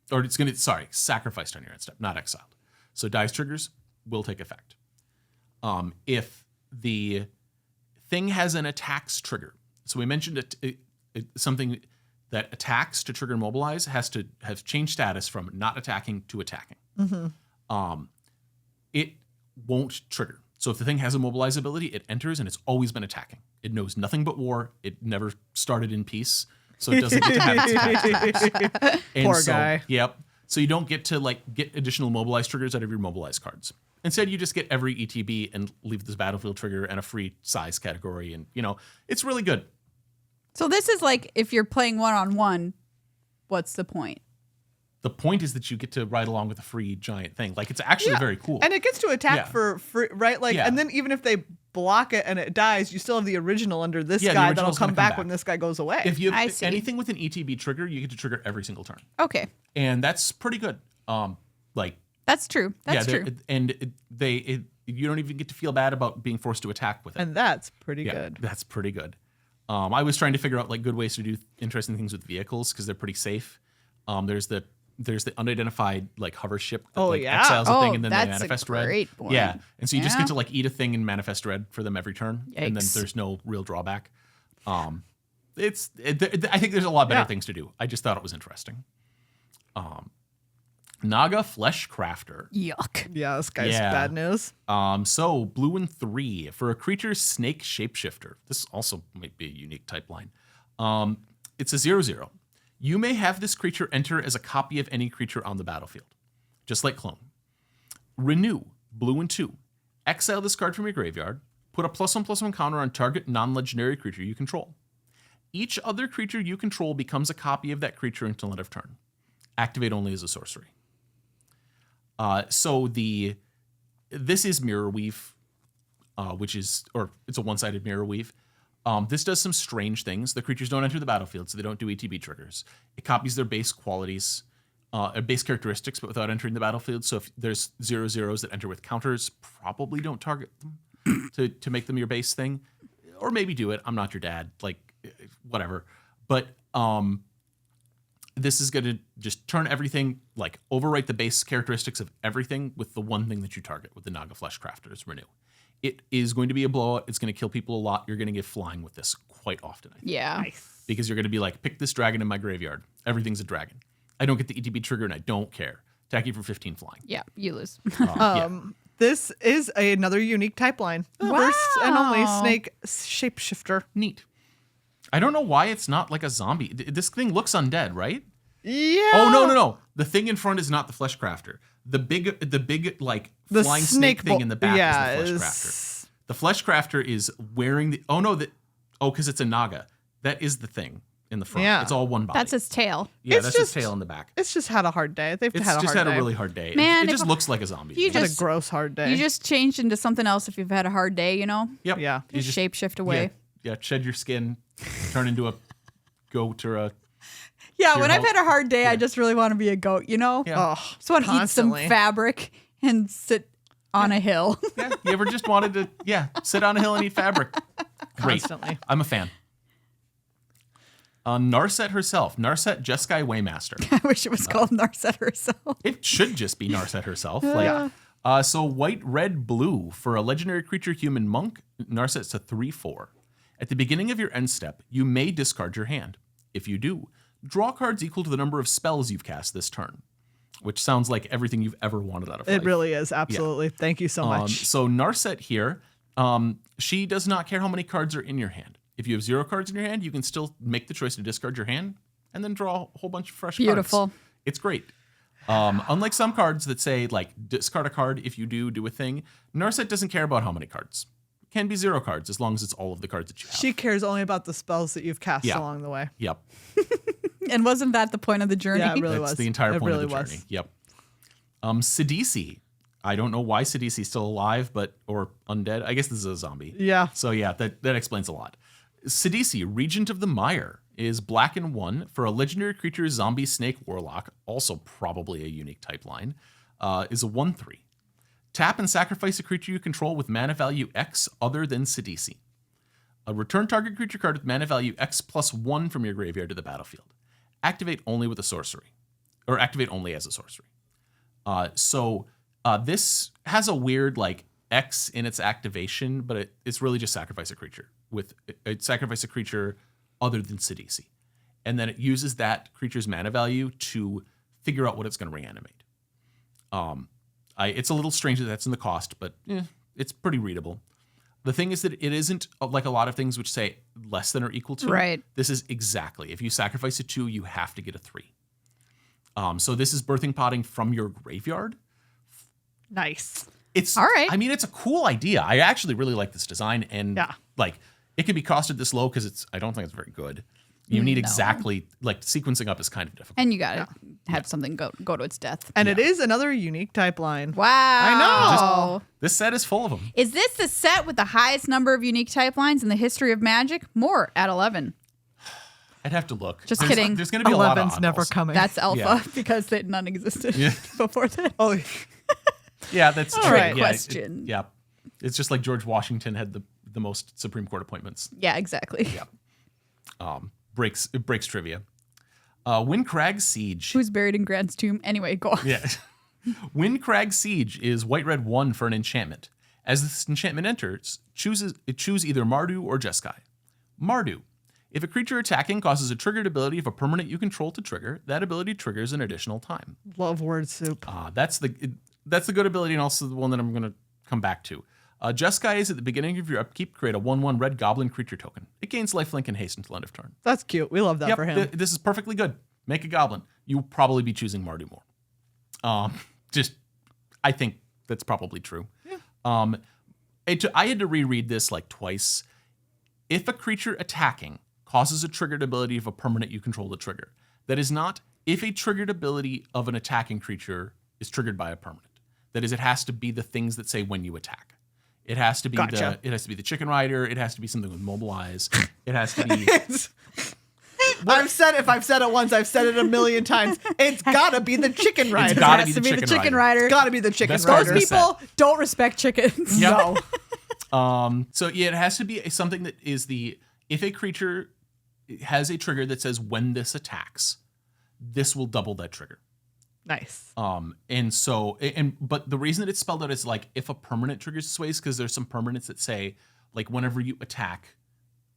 Speaker 3: Or it's going to, sacrificed on your end step, not exiled. So dice triggers will take effect. If the thing has an attacks trigger, so we mentioned something that attacks to trigger and mobilize has to have changed status from not attacking to attacking. Mm-hmm. It won't trigger. So if the thing has a mobilize ability, it enters and it's always been attacking. It knows nothing but war. It never started in peace. So it doesn't get to have its attack triggers.
Speaker 2: Poor guy.
Speaker 3: Yep. So you don't get to get additional mobilize triggers out of your mobilize cards. Instead, you just get every ETB and leave this battlefield trigger and a free size category. And, it's really good.
Speaker 1: So this is like if you're playing 1-on-1, what's the point?
Speaker 3: The point is that you get to ride along with a free giant thing. It's actually very cool.
Speaker 2: And it gets to attack for free, right? And then even if they block it and it dies, you still have the original under this guy that'll come back when this guy goes away.
Speaker 3: If you have anything with an ETB trigger, you get to trigger every single turn.
Speaker 1: Okay.
Speaker 3: And that's pretty good.
Speaker 1: That's true. That's true.
Speaker 3: And you don't even get to feel bad about being forced to attack with it.
Speaker 2: And that's pretty good.
Speaker 3: That's pretty good. I was trying to figure out good ways to do interesting things with vehicles because they're pretty safe. There's the unidentified hover ship that exiles a thing and then they manifest red.
Speaker 1: Point.
Speaker 3: Yeah. And so you just get to eat a thing and manifest red for them every turn.
Speaker 1: Yikes.
Speaker 3: And then there's no real drawback. I think there's a lot better things to do. I just thought it was interesting. Naga Flesh Crafter.
Speaker 1: Yuck.
Speaker 2: Yeah, this guy's bad news.
Speaker 3: So blue and 3 for a creature snake shapeshifter. This also might be a unique type line. It's a 0/0. You may have this creature enter as a copy of any creature on the battlefield, just like Clone. Renew, blue and 2. Exile this card from your graveyard. Put a +1/+1 counter on target non-legendary creature you control. Each other creature you control becomes a copy of that creature until end of turn. Activate only as a sorcery. This is Mirror Weave, it's a one-sided Mirror Weave. This does some strange things. The creatures don't enter the battlefield, so they don't do ETB triggers. It copies their base qualities, base characteristics, but without entering the battlefield. So if there's 0/0s that enter with counters, probably don't target them to make them your base thing. Or maybe do it. I'm not your dad. Whatever. But this is going to just turn everything, like overwrite the base characteristics of everything with the one thing that you target with the Naga Flesh Crafters Renew. It is going to be a blowout. It's going to kill people a lot. You're going to get flying with this quite often, I think.
Speaker 1: Yeah.
Speaker 2: Nice.
Speaker 3: Because you're going to be like, pick this dragon in my graveyard. Everything's a dragon. I don't get the ETB trigger and I don't care. Attack you for 15 flying.
Speaker 1: Yeah, you lose.
Speaker 2: This is another unique type line.
Speaker 1: Wow.
Speaker 2: First and only snake shapeshifter.
Speaker 3: Neat. I don't know why it's not like a zombie. This thing looks undead, right?
Speaker 2: Yeah.
Speaker 3: Oh, no. The thing in front is not the Flesh Crafter. The big like
Speaker 2: The
Speaker 3: flying snake thing in the back is the Flesh
Speaker 2: is-
Speaker 3: Crafter. The Flesh Crafter is wearing the because it's a Naga. That is the thing in the front.
Speaker 2: Yeah.
Speaker 3: It's all one body.
Speaker 1: That's his tail.
Speaker 3: Yeah,
Speaker 2: It's
Speaker 3: that's
Speaker 2: just-
Speaker 3: his tail in the back.
Speaker 2: It's just had a hard day. They've
Speaker 3: It's
Speaker 2: had a
Speaker 3: just
Speaker 2: hard
Speaker 3: had
Speaker 2: day.
Speaker 3: a really hard day.
Speaker 1: Man,
Speaker 3: it
Speaker 1: if
Speaker 3: just looks like a zombie.
Speaker 1: you
Speaker 2: Had a
Speaker 1: just-
Speaker 2: gross hard day.
Speaker 1: You just changed into something else if you've had a hard day, you know?
Speaker 3: Yep.
Speaker 2: Yeah.
Speaker 3: You
Speaker 1: Just shapeshift away.
Speaker 3: Yeah, shed your skin, turn into a goat or a...
Speaker 1: Yeah,
Speaker 3: Your
Speaker 1: when I've
Speaker 3: whole-
Speaker 1: had a hard day, I just really want to be a goat, you know?
Speaker 3: Yeah.
Speaker 2: Oh,
Speaker 1: Just want to eat
Speaker 2: constantly.
Speaker 1: some fabric and sit on a hill.
Speaker 3: Yeah, you ever just wanted to, sit on a hill and eat fabric? Great.
Speaker 2: Constantly.
Speaker 3: I'm a fan. Narset herself, Narset Jeskai Waymaster.
Speaker 1: I wish it was called Narset herself.
Speaker 3: It should just be Narset herself. So white, red, blue for a legendary creature human monk, Narset's a 3/4. At the beginning of your end step, you may discard your hand. If you do, draw cards equal to the number of spells you've cast this turn, which sounds like everything you've ever wanted out of life.
Speaker 2: It really is. Absolutely. Thank you so much.
Speaker 3: So Narset here, she does not care how many cards are in your hand. If you have 0 cards in your hand, you can still make the choice to discard your hand and then draw a whole bunch of fresh
Speaker 1: Beautiful.
Speaker 3: cards. It's great. Unlike some cards that say, like, discard a card if you do a thing, Narset doesn't care about how many cards. It can be 0 cards as long as it's all of the cards that you have.
Speaker 2: She cares only about the spells that you've cast
Speaker 3: Yeah.
Speaker 2: along the way.
Speaker 3: Yep.
Speaker 1: And wasn't that the point of the journey?
Speaker 2: Yeah, it really
Speaker 3: That's
Speaker 2: was.
Speaker 3: the entire
Speaker 2: It
Speaker 3: point
Speaker 2: really
Speaker 3: of the
Speaker 2: was.
Speaker 3: journey. Yep. Sidisi. I don't know why Sidisi's still alive, or undead. I guess this is a zombie.
Speaker 2: Yeah.
Speaker 3: So yeah, that explains a lot. Sidisi, Regent of the Mire, is black and 1 for a legendary creature zombie snake warlock, also probably a unique type line, is a 1/3. Tap and sacrifice a creature you control with mana value X other than Sidisi. Return target creature card with mana value X +1 from your graveyard to the battlefield. Activate only with a sorcery, or activate only as a sorcery. This has a weird like X in its activation, but it's really just sacrifice a creature sacrifice a creature other than Sidisi, and then it uses that creature's mana value to figure out what it's going to reanimate. It's a little strange that that's in the cost, but it's pretty readable. The thing is that it isn't like a lot of things which say less than or equal to.
Speaker 1: Right.
Speaker 3: This is exactly. If you sacrifice a 2, you have to get a 3. So this is birthing potting from your graveyard.
Speaker 2: Nice.
Speaker 3: It's
Speaker 1: all right.
Speaker 3: I mean, it's a cool idea. I actually really like this design, and like it can be costed this low because I don't think it's very good. You need exactly like sequencing up is kind of difficult.
Speaker 1: And you gotta have something go to its death.
Speaker 2: And it is another unique type line.
Speaker 1: Wow.
Speaker 2: I know.
Speaker 3: This set is full of them.
Speaker 1: Is this the set with the highest number of unique type lines in the history of Magic? More at 11.
Speaker 3: I'd have to look.
Speaker 1: Just kidding.
Speaker 3: There's going to be a lot of
Speaker 2: 11's never
Speaker 3: oddballs.
Speaker 2: coming.
Speaker 1: That's alpha because none existed before that.
Speaker 2: Oh,
Speaker 3: Yeah, that's true.
Speaker 2: right.
Speaker 3: Yeah,
Speaker 1: Question.
Speaker 3: yeah. It's just like George Washington had the most Supreme Court appointments.
Speaker 1: Yeah, exactly.
Speaker 3: Yeah. Breaks trivia. Windcrag Siege.
Speaker 1: Who's buried in Grant's tomb? Anyway, go on.
Speaker 3: Yeah. Windcrag Siege is white-red 1 for an enchantment. As this enchantment enters, choose either Mardu or Jeskai. Mardu. If a creature attacking causes a triggered ability of a permanent you control to trigger, that ability triggers an additional time.
Speaker 2: love word soup.
Speaker 3: That's the good ability, and also the one that I'm going to come back to. Jeskai is at the beginning of your upkeep. Create a 1/1 red goblin creature token. It gains lifelink and haste until end of turn.
Speaker 2: That's cute. We love that for him.
Speaker 3: This is perfectly good. Make a goblin. You'll probably be choosing Mardu more. I think that's probably true.
Speaker 2: Yeah.
Speaker 3: I had to reread this like twice. If a creature attacking causes a triggered ability of a permanent you control to trigger, that is not if a triggered ability of an attacking creature is triggered by a permanent. That is, it has to be the things that say when you attack. It has to be the Chicken Rider. It has to be something with Mobilize. It has to be.
Speaker 2: If I've said it once, I've said it a million times. It's gotta be the Chicken Rider.
Speaker 3: It's gotta
Speaker 1: It has
Speaker 3: be
Speaker 1: to
Speaker 3: the
Speaker 1: be
Speaker 3: Chicken Rider.
Speaker 1: Rider.
Speaker 2: It's gotta be the Chicken
Speaker 3: Best
Speaker 2: Rider.
Speaker 3: card in the
Speaker 1: Those people don't respect chickens.
Speaker 3: Yep.
Speaker 2: No.
Speaker 3: So yeah, it has to be something that is if a creature has a trigger that says when this attacks, this will double that trigger.
Speaker 2: Nice.
Speaker 3: But the reason that it's spelled out is like if a permanent triggers this way is because there's some permanents that say like whenever you attack,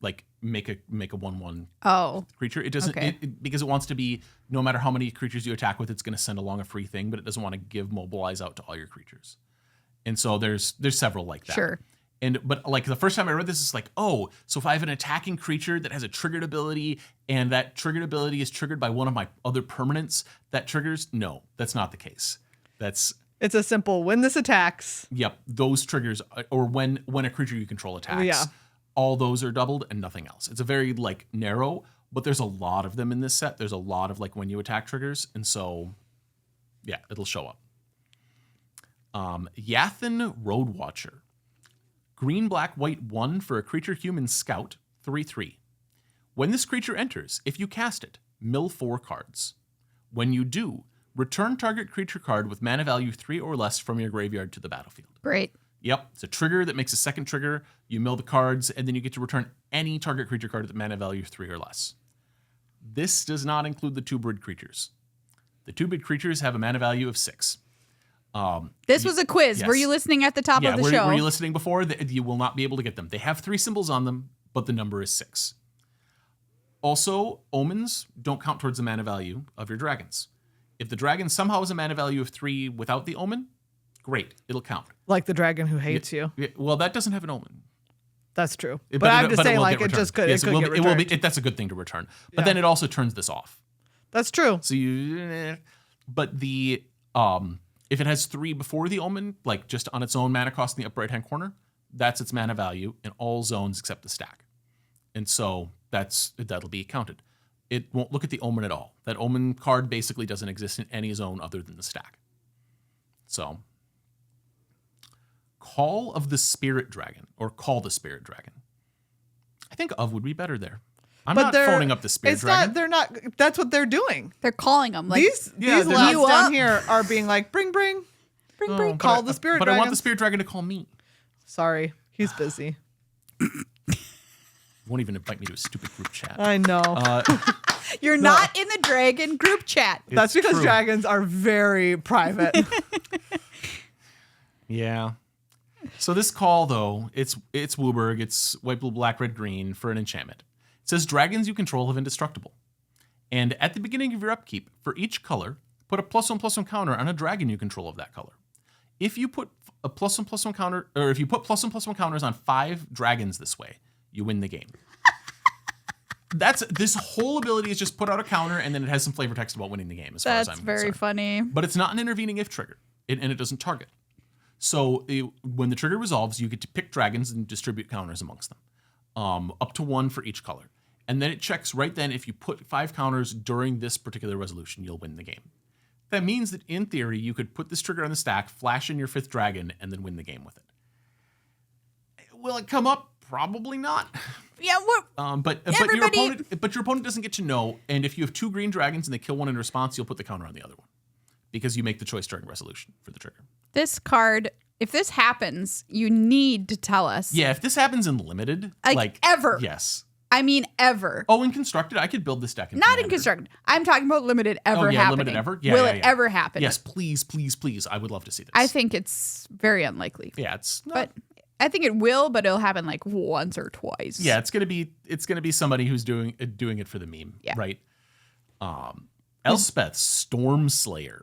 Speaker 3: like make a 1/1 creature. It doesn't because it wants to be no matter how many creatures you attack with, it's going to send along a free thing, but it doesn't want to give mobilize out to all your creatures. And so there's several like that.
Speaker 1: Sure.
Speaker 3: But like the first time I read this, it's like, oh, so if I have an attacking creature that has a triggered ability and that triggered ability is triggered by one of my other permanents that triggers, no, that's not the case.
Speaker 2: It's a simple when this attacks.
Speaker 3: Yep, those triggers, or when a creature you control attacks.
Speaker 2: Yeah.
Speaker 3: All those are doubled and nothing else. It's a very like narrow, but there's a lot of them in this set. There's a lot of like when you attack triggers, and so yeah, it'll show up. Yathan Road Watcher. Green, black, white, 1 for a creature human scout, 3/3. When this creature enters, if you cast it, mill 4 cards. When you do, return target creature card with mana value 3 or less from your graveyard to the battlefield.
Speaker 1: Great.
Speaker 3: Yep, it's a trigger that makes a second trigger. You mill the cards, and then you get to return any target creature card with mana value 3 or less. This does not include the 2-bid creatures. The 2-bid creatures have a mana value of 6.
Speaker 1: This was a quiz. Yes. Were you listening at the top of the show?
Speaker 3: Were you listening before? You will not be able to get them. They have 3 symbols on them, but the number is 6. Also, omens don't count towards the mana value of your dragons. If the dragon somehow has a mana value of 3 without the omen, great, it'll count.
Speaker 2: Like the dragon who hates you.
Speaker 3: Well, that doesn't have an omen.
Speaker 2: That's true. But I'm just saying, like, it just could. Yes, it will be.
Speaker 3: That's a good thing to return. But then it also turns this off.
Speaker 2: That's true.
Speaker 3: So but the if it has 3 before the omen, like just on its own mana cost in the upper right hand corner, that's its mana value in all zones except the stack. And so that'll be counted. It won't look at the omen at all. That omen card basically doesn't exist in any zone other than the stack. So, Call of the Spirit Dragon, or Call the Spirit Dragon. I think of would be better there. I'm not phoning up the Spirit Dragon.
Speaker 2: They're not. That's what they're doing.
Speaker 1: They're calling them. Like,
Speaker 2: these lads down here are being like, bring. Call the Spirit Dragon.
Speaker 3: But I want the Spirit Dragon to call me.
Speaker 2: Sorry, he's busy.
Speaker 3: Won't even invite me to a stupid group chat.
Speaker 2: I know.
Speaker 1: You're not in the dragon group chat.
Speaker 2: That's because true. Dragons are very private.
Speaker 3: Yeah. So this call, though, it's Wooburg. It's white, blue, black, red, green for an enchantment. It says dragons you control have indestructible. And at the beginning of your upkeep, for each color, put a +1/+1 counter on a dragon you control of that color. If you put a +1/+1 counter, or if you put +1/+1 counters on 5 dragons this way, you win the game. This whole ability is just put out a counter and then it has some flavor text about winning the game. As far as I'm concerned.
Speaker 1: That's very funny.
Speaker 3: But it's not an intervening if trigger, and it doesn't target. So when the trigger resolves, you get to pick dragons and distribute counters amongst them, up to 1 for each color. And then it checks right then if you put 5 counters during this particular resolution, you'll win the game. That means that in theory, you could put this trigger on the stack, flash in your 5th dragon, and then win the game with it. Will it come up? Probably not.
Speaker 1: Yeah,
Speaker 3: but your opponent doesn't get to know. And if you have 2 green dragons and they kill one in response, you'll put the counter on the other one because you make the choice during resolution for the trigger.
Speaker 1: This card, if this happens, you need to tell us.
Speaker 3: Yeah, if this happens in limited, like
Speaker 1: ever.
Speaker 3: Yes.
Speaker 1: I mean, ever.
Speaker 3: Oh, in constructed, I could build this deck.
Speaker 1: Not in constructed. I'm talking about limited ever happening.
Speaker 3: Limited ever? Yeah,
Speaker 1: Will it ever happen?
Speaker 3: Yes, please. I would love to see this.
Speaker 1: I think it's very unlikely.
Speaker 3: Yeah, it's not.
Speaker 1: But I think it will, but it'll happen like once or twice.
Speaker 3: Yeah, it's gonna be somebody who's doing it for the meme, right? Elspeth Stormslayer.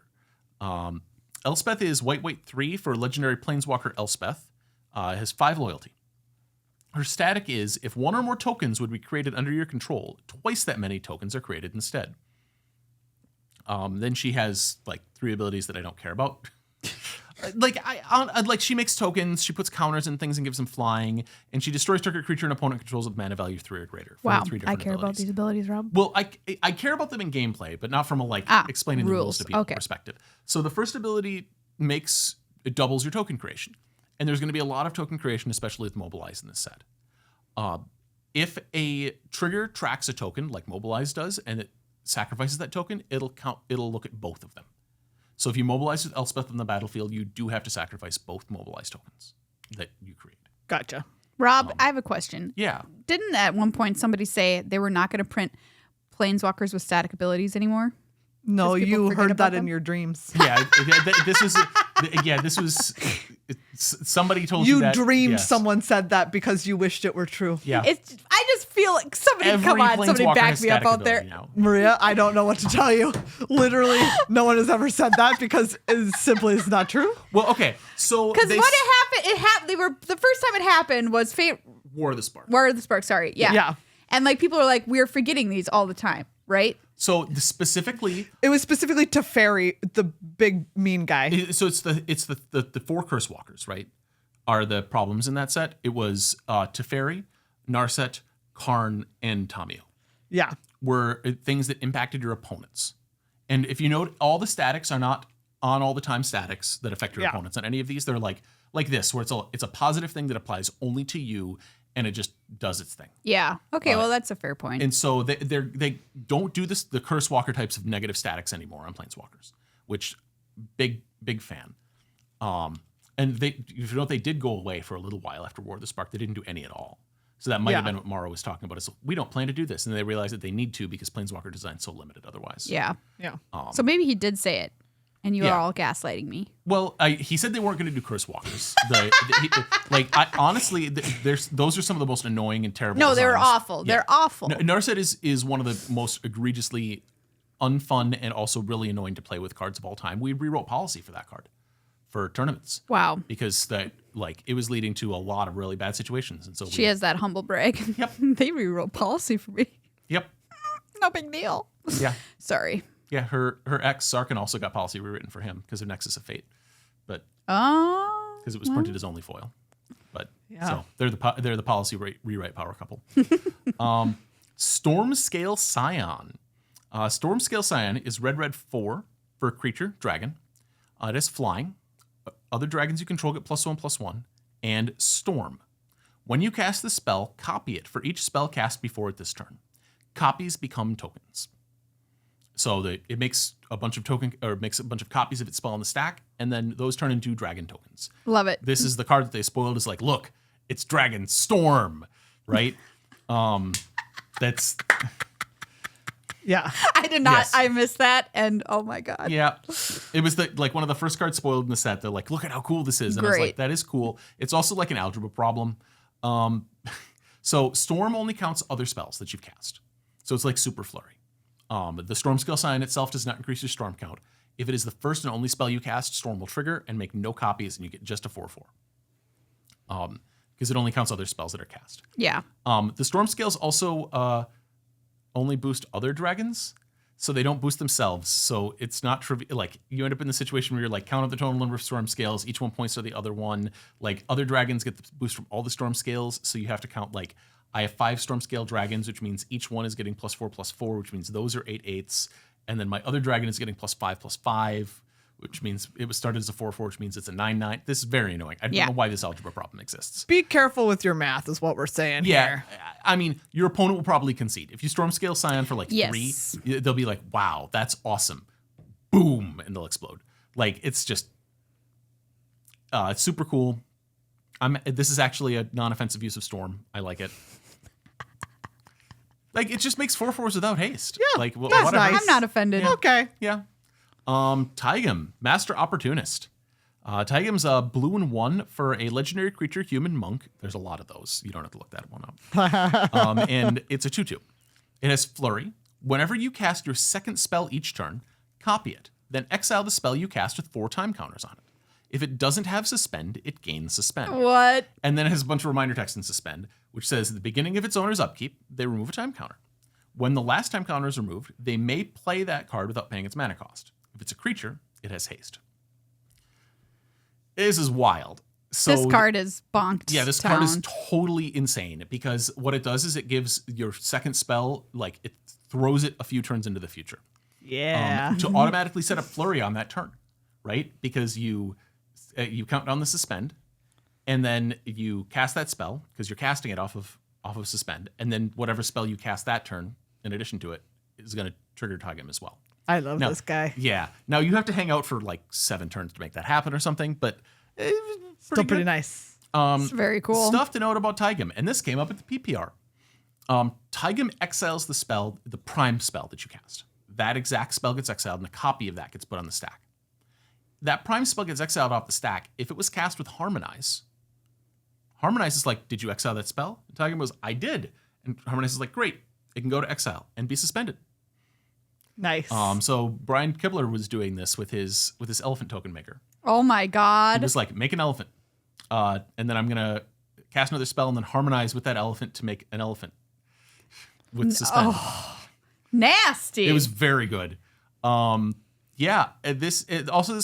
Speaker 3: Elspeth is white 3 for legendary planeswalker Elspeth. Has 5 loyalty. Her static is if 1 or more tokens would be created under your control, twice that many tokens are created instead. Then she has like 3 abilities that I don't care about. Like she makes tokens, she puts counters and things and gives them flying, and she destroys target creature an opponent controls with mana value 3 or greater.
Speaker 1: Wow, I care about these abilities, Rob.
Speaker 3: Well, I care about them in gameplay, but not from a explaining the rules to people perspective. So the first ability it doubles your token creation, and there's going to be a lot of token creation, especially with Mobilize in this set. If a trigger tracks a token like Mobilize does, and it sacrifices that token, it'll look at both of them. So if you mobilize with Elspeth on the battlefield, you do have to sacrifice both mobilized tokens that you create.
Speaker 2: Gotcha.
Speaker 1: Rob, I have a question.
Speaker 3: Yeah.
Speaker 1: Didn't at one point somebody say they were not going to print planeswalkers with static abilities anymore?
Speaker 2: No, you heard that in your dreams.
Speaker 3: Yeah, this was somebody told you that.
Speaker 2: You dreamed someone said that because you wished it were true.
Speaker 3: Yeah.
Speaker 1: I just feel like somebody back me up out there.
Speaker 3: Now.
Speaker 2: Maria, I don't know what to tell you. Literally, no one has ever said that because it simply is not true.
Speaker 3: Well, okay, so
Speaker 1: because what happened? They were the first time it happened was
Speaker 3: War of the Spark.
Speaker 1: War of the Spark. Sorry, yeah. And like people are like, we're forgetting these all the time, right?
Speaker 3: So it was specifically
Speaker 2: Teferi, the big mean guy.
Speaker 3: So it's the 4 Curse Walkers, right? Are the problems in that set? It was Teferi, Narset, Karn, and Tamiyo.
Speaker 2: Yeah,
Speaker 3: were things that impacted your opponents. And if you note, all the statics are not on all the time statics that affect your opponents. On any of these, they're like this, where it's a positive thing that applies only to you, and it just does its thing.
Speaker 1: Yeah. Okay. Well, that's a fair point.
Speaker 3: And so they don't do the Curse Walker types of negative statics anymore on Planeswalkers, which big fan. And if you know, they did go away for a little while after War of the Spark. They didn't do any at all. So that might have been what Mara was talking about. Is we don't plan to do this, and they realized that they need to because Planeswalker design's so limited otherwise.
Speaker 1: Yeah.
Speaker 2: Yeah.
Speaker 1: So maybe he did say it, and you are all gaslighting me.
Speaker 3: Well, he said they weren't going to do Curse Walkers. Honestly, those are some of the most annoying and terrible.
Speaker 1: No,
Speaker 3: designs.
Speaker 1: they're awful. Yeah. They're awful.
Speaker 3: Narset is one of the most egregiously unfun and also really annoying to play with cards of all time. We rewrote policy for that card for tournaments.
Speaker 1: Wow.
Speaker 3: Because it was leading to a lot of really bad situations, and so
Speaker 1: she has that humble brag.
Speaker 3: Yep.
Speaker 1: They rewrote policy for me.
Speaker 3: Yep.
Speaker 1: No big deal.
Speaker 3: Yeah.
Speaker 1: Sorry.
Speaker 3: Yeah, her ex Sarkin also got policy rewritten for him because of Nexus of Fate, but because it was printed as only foil. But so they're the policy rewrite power couple. Stormscale Scion. Stormscale Scion is red 4 for a creature dragon. It has flying. Other dragons you control get +1/+1 and storm. When you cast the spell, copy it for each spell cast before it this turn. Copies become tokens. So it makes a bunch of copies of its spell on the stack, and then those turn into dragon tokens.
Speaker 1: Love it.
Speaker 3: This is the card that they spoiled. Is like, look, it's Dragon Storm, right? That's.
Speaker 2: Yeah,
Speaker 1: I did not. Yes. I missed that, and oh my god.
Speaker 3: Yeah, it was one of the first cards spoiled in the set. They're like, look at how cool this is, and I was like, that is cool. It's also like an algebra problem. So Storm only counts other spells that you've cast. So it's like Super Flurry. The Stormscale Sign itself does not increase your storm count. If it is the first and only spell you cast, Storm will trigger and make no copies, and you get just a 4/4. Because it only counts other spells that are cast.
Speaker 1: Yeah.
Speaker 3: The Stormscales also only boost other dragons, so they don't boost themselves. So it's not trivial. Like, you end up in the situation where you're like, count up the total number of Stormscales. Each one points to the other one. Like, other dragons get the boost from all the Stormscales, so you have to count like. I have 5 Stormscale dragons, which means each one is getting +4/+4, which means those are 8/8s. And then my other dragon is getting +5/+5, which means it was started as a 4/4, which means it's a 9/9. This is very annoying. I don't know why this algebra problem exists.
Speaker 2: Be careful with your math is what we're saying here.
Speaker 3: I mean, your opponent will probably concede. If you Stormscale Scion for 3, they'll be like, wow, that's awesome. Boom, and they'll explode. Like, it's just, it's super cool. This is actually a non-offensive use of Storm. I like it. Like, it just makes 4/4s without haste.
Speaker 2: Yeah,
Speaker 3: like,
Speaker 2: that's
Speaker 3: whatever.
Speaker 2: nice.
Speaker 1: I'm not offended.
Speaker 2: Yeah. Okay.
Speaker 3: Yeah. Taigam, Master Opportunist. Taigam's 2/1 for a legendary creature, human monk. There's a lot of those. You don't have to look that one up. And it's a 2/2. It has Flurry. Whenever you cast your second spell each turn, copy it. Then exile the spell you cast with 4 time counters on it. If it doesn't have Suspend, it gains Suspend.
Speaker 1: What?
Speaker 3: And then it has a bunch of reminder text in Suspend, which says at the beginning of its owner's upkeep, they remove a time counter. When the last time counter is removed, they may play that card without paying its mana cost. If it's a creature, it has haste. This is wild. So
Speaker 1: this card is bonked.
Speaker 3: Yeah, this card is totally insane because what it does is it gives your second spell, like, it throws it a few turns into the future.
Speaker 2: Yeah.
Speaker 3: To automatically set up Flurry on that turn, right? Because you count down the Suspend, and then you cast that spell because you're casting it off of Suspend, and then whatever spell you cast that turn, in addition to it, is going to trigger Taigam as well.
Speaker 2: I love this guy.
Speaker 3: Yeah. Now you have to hang out for like 7 turns to make that happen or something, but
Speaker 2: still pretty nice.
Speaker 1: It's very cool.
Speaker 3: Stuff to note about Taigam, and this came up at the PPR. Taigam exiles the spell, the prime spell that you cast. that exact spell gets exiled, and a copy of that gets put on the stack. That prime spell gets exiled off the stack. If it was cast with Harmonize is like, did you exile that spell? And Tygum goes, I did. And Harmonize is like, great. It can go to exile and be suspended.
Speaker 2: Nice.
Speaker 3: So Brian Kibler was doing this with his elephant token maker.
Speaker 1: Oh my God.
Speaker 3: He was like, make an elephant. And then I'm going to cast another spell and then harmonize with that elephant to make an elephant with suspend.
Speaker 1: Oh, nasty.
Speaker 3: It was very good. This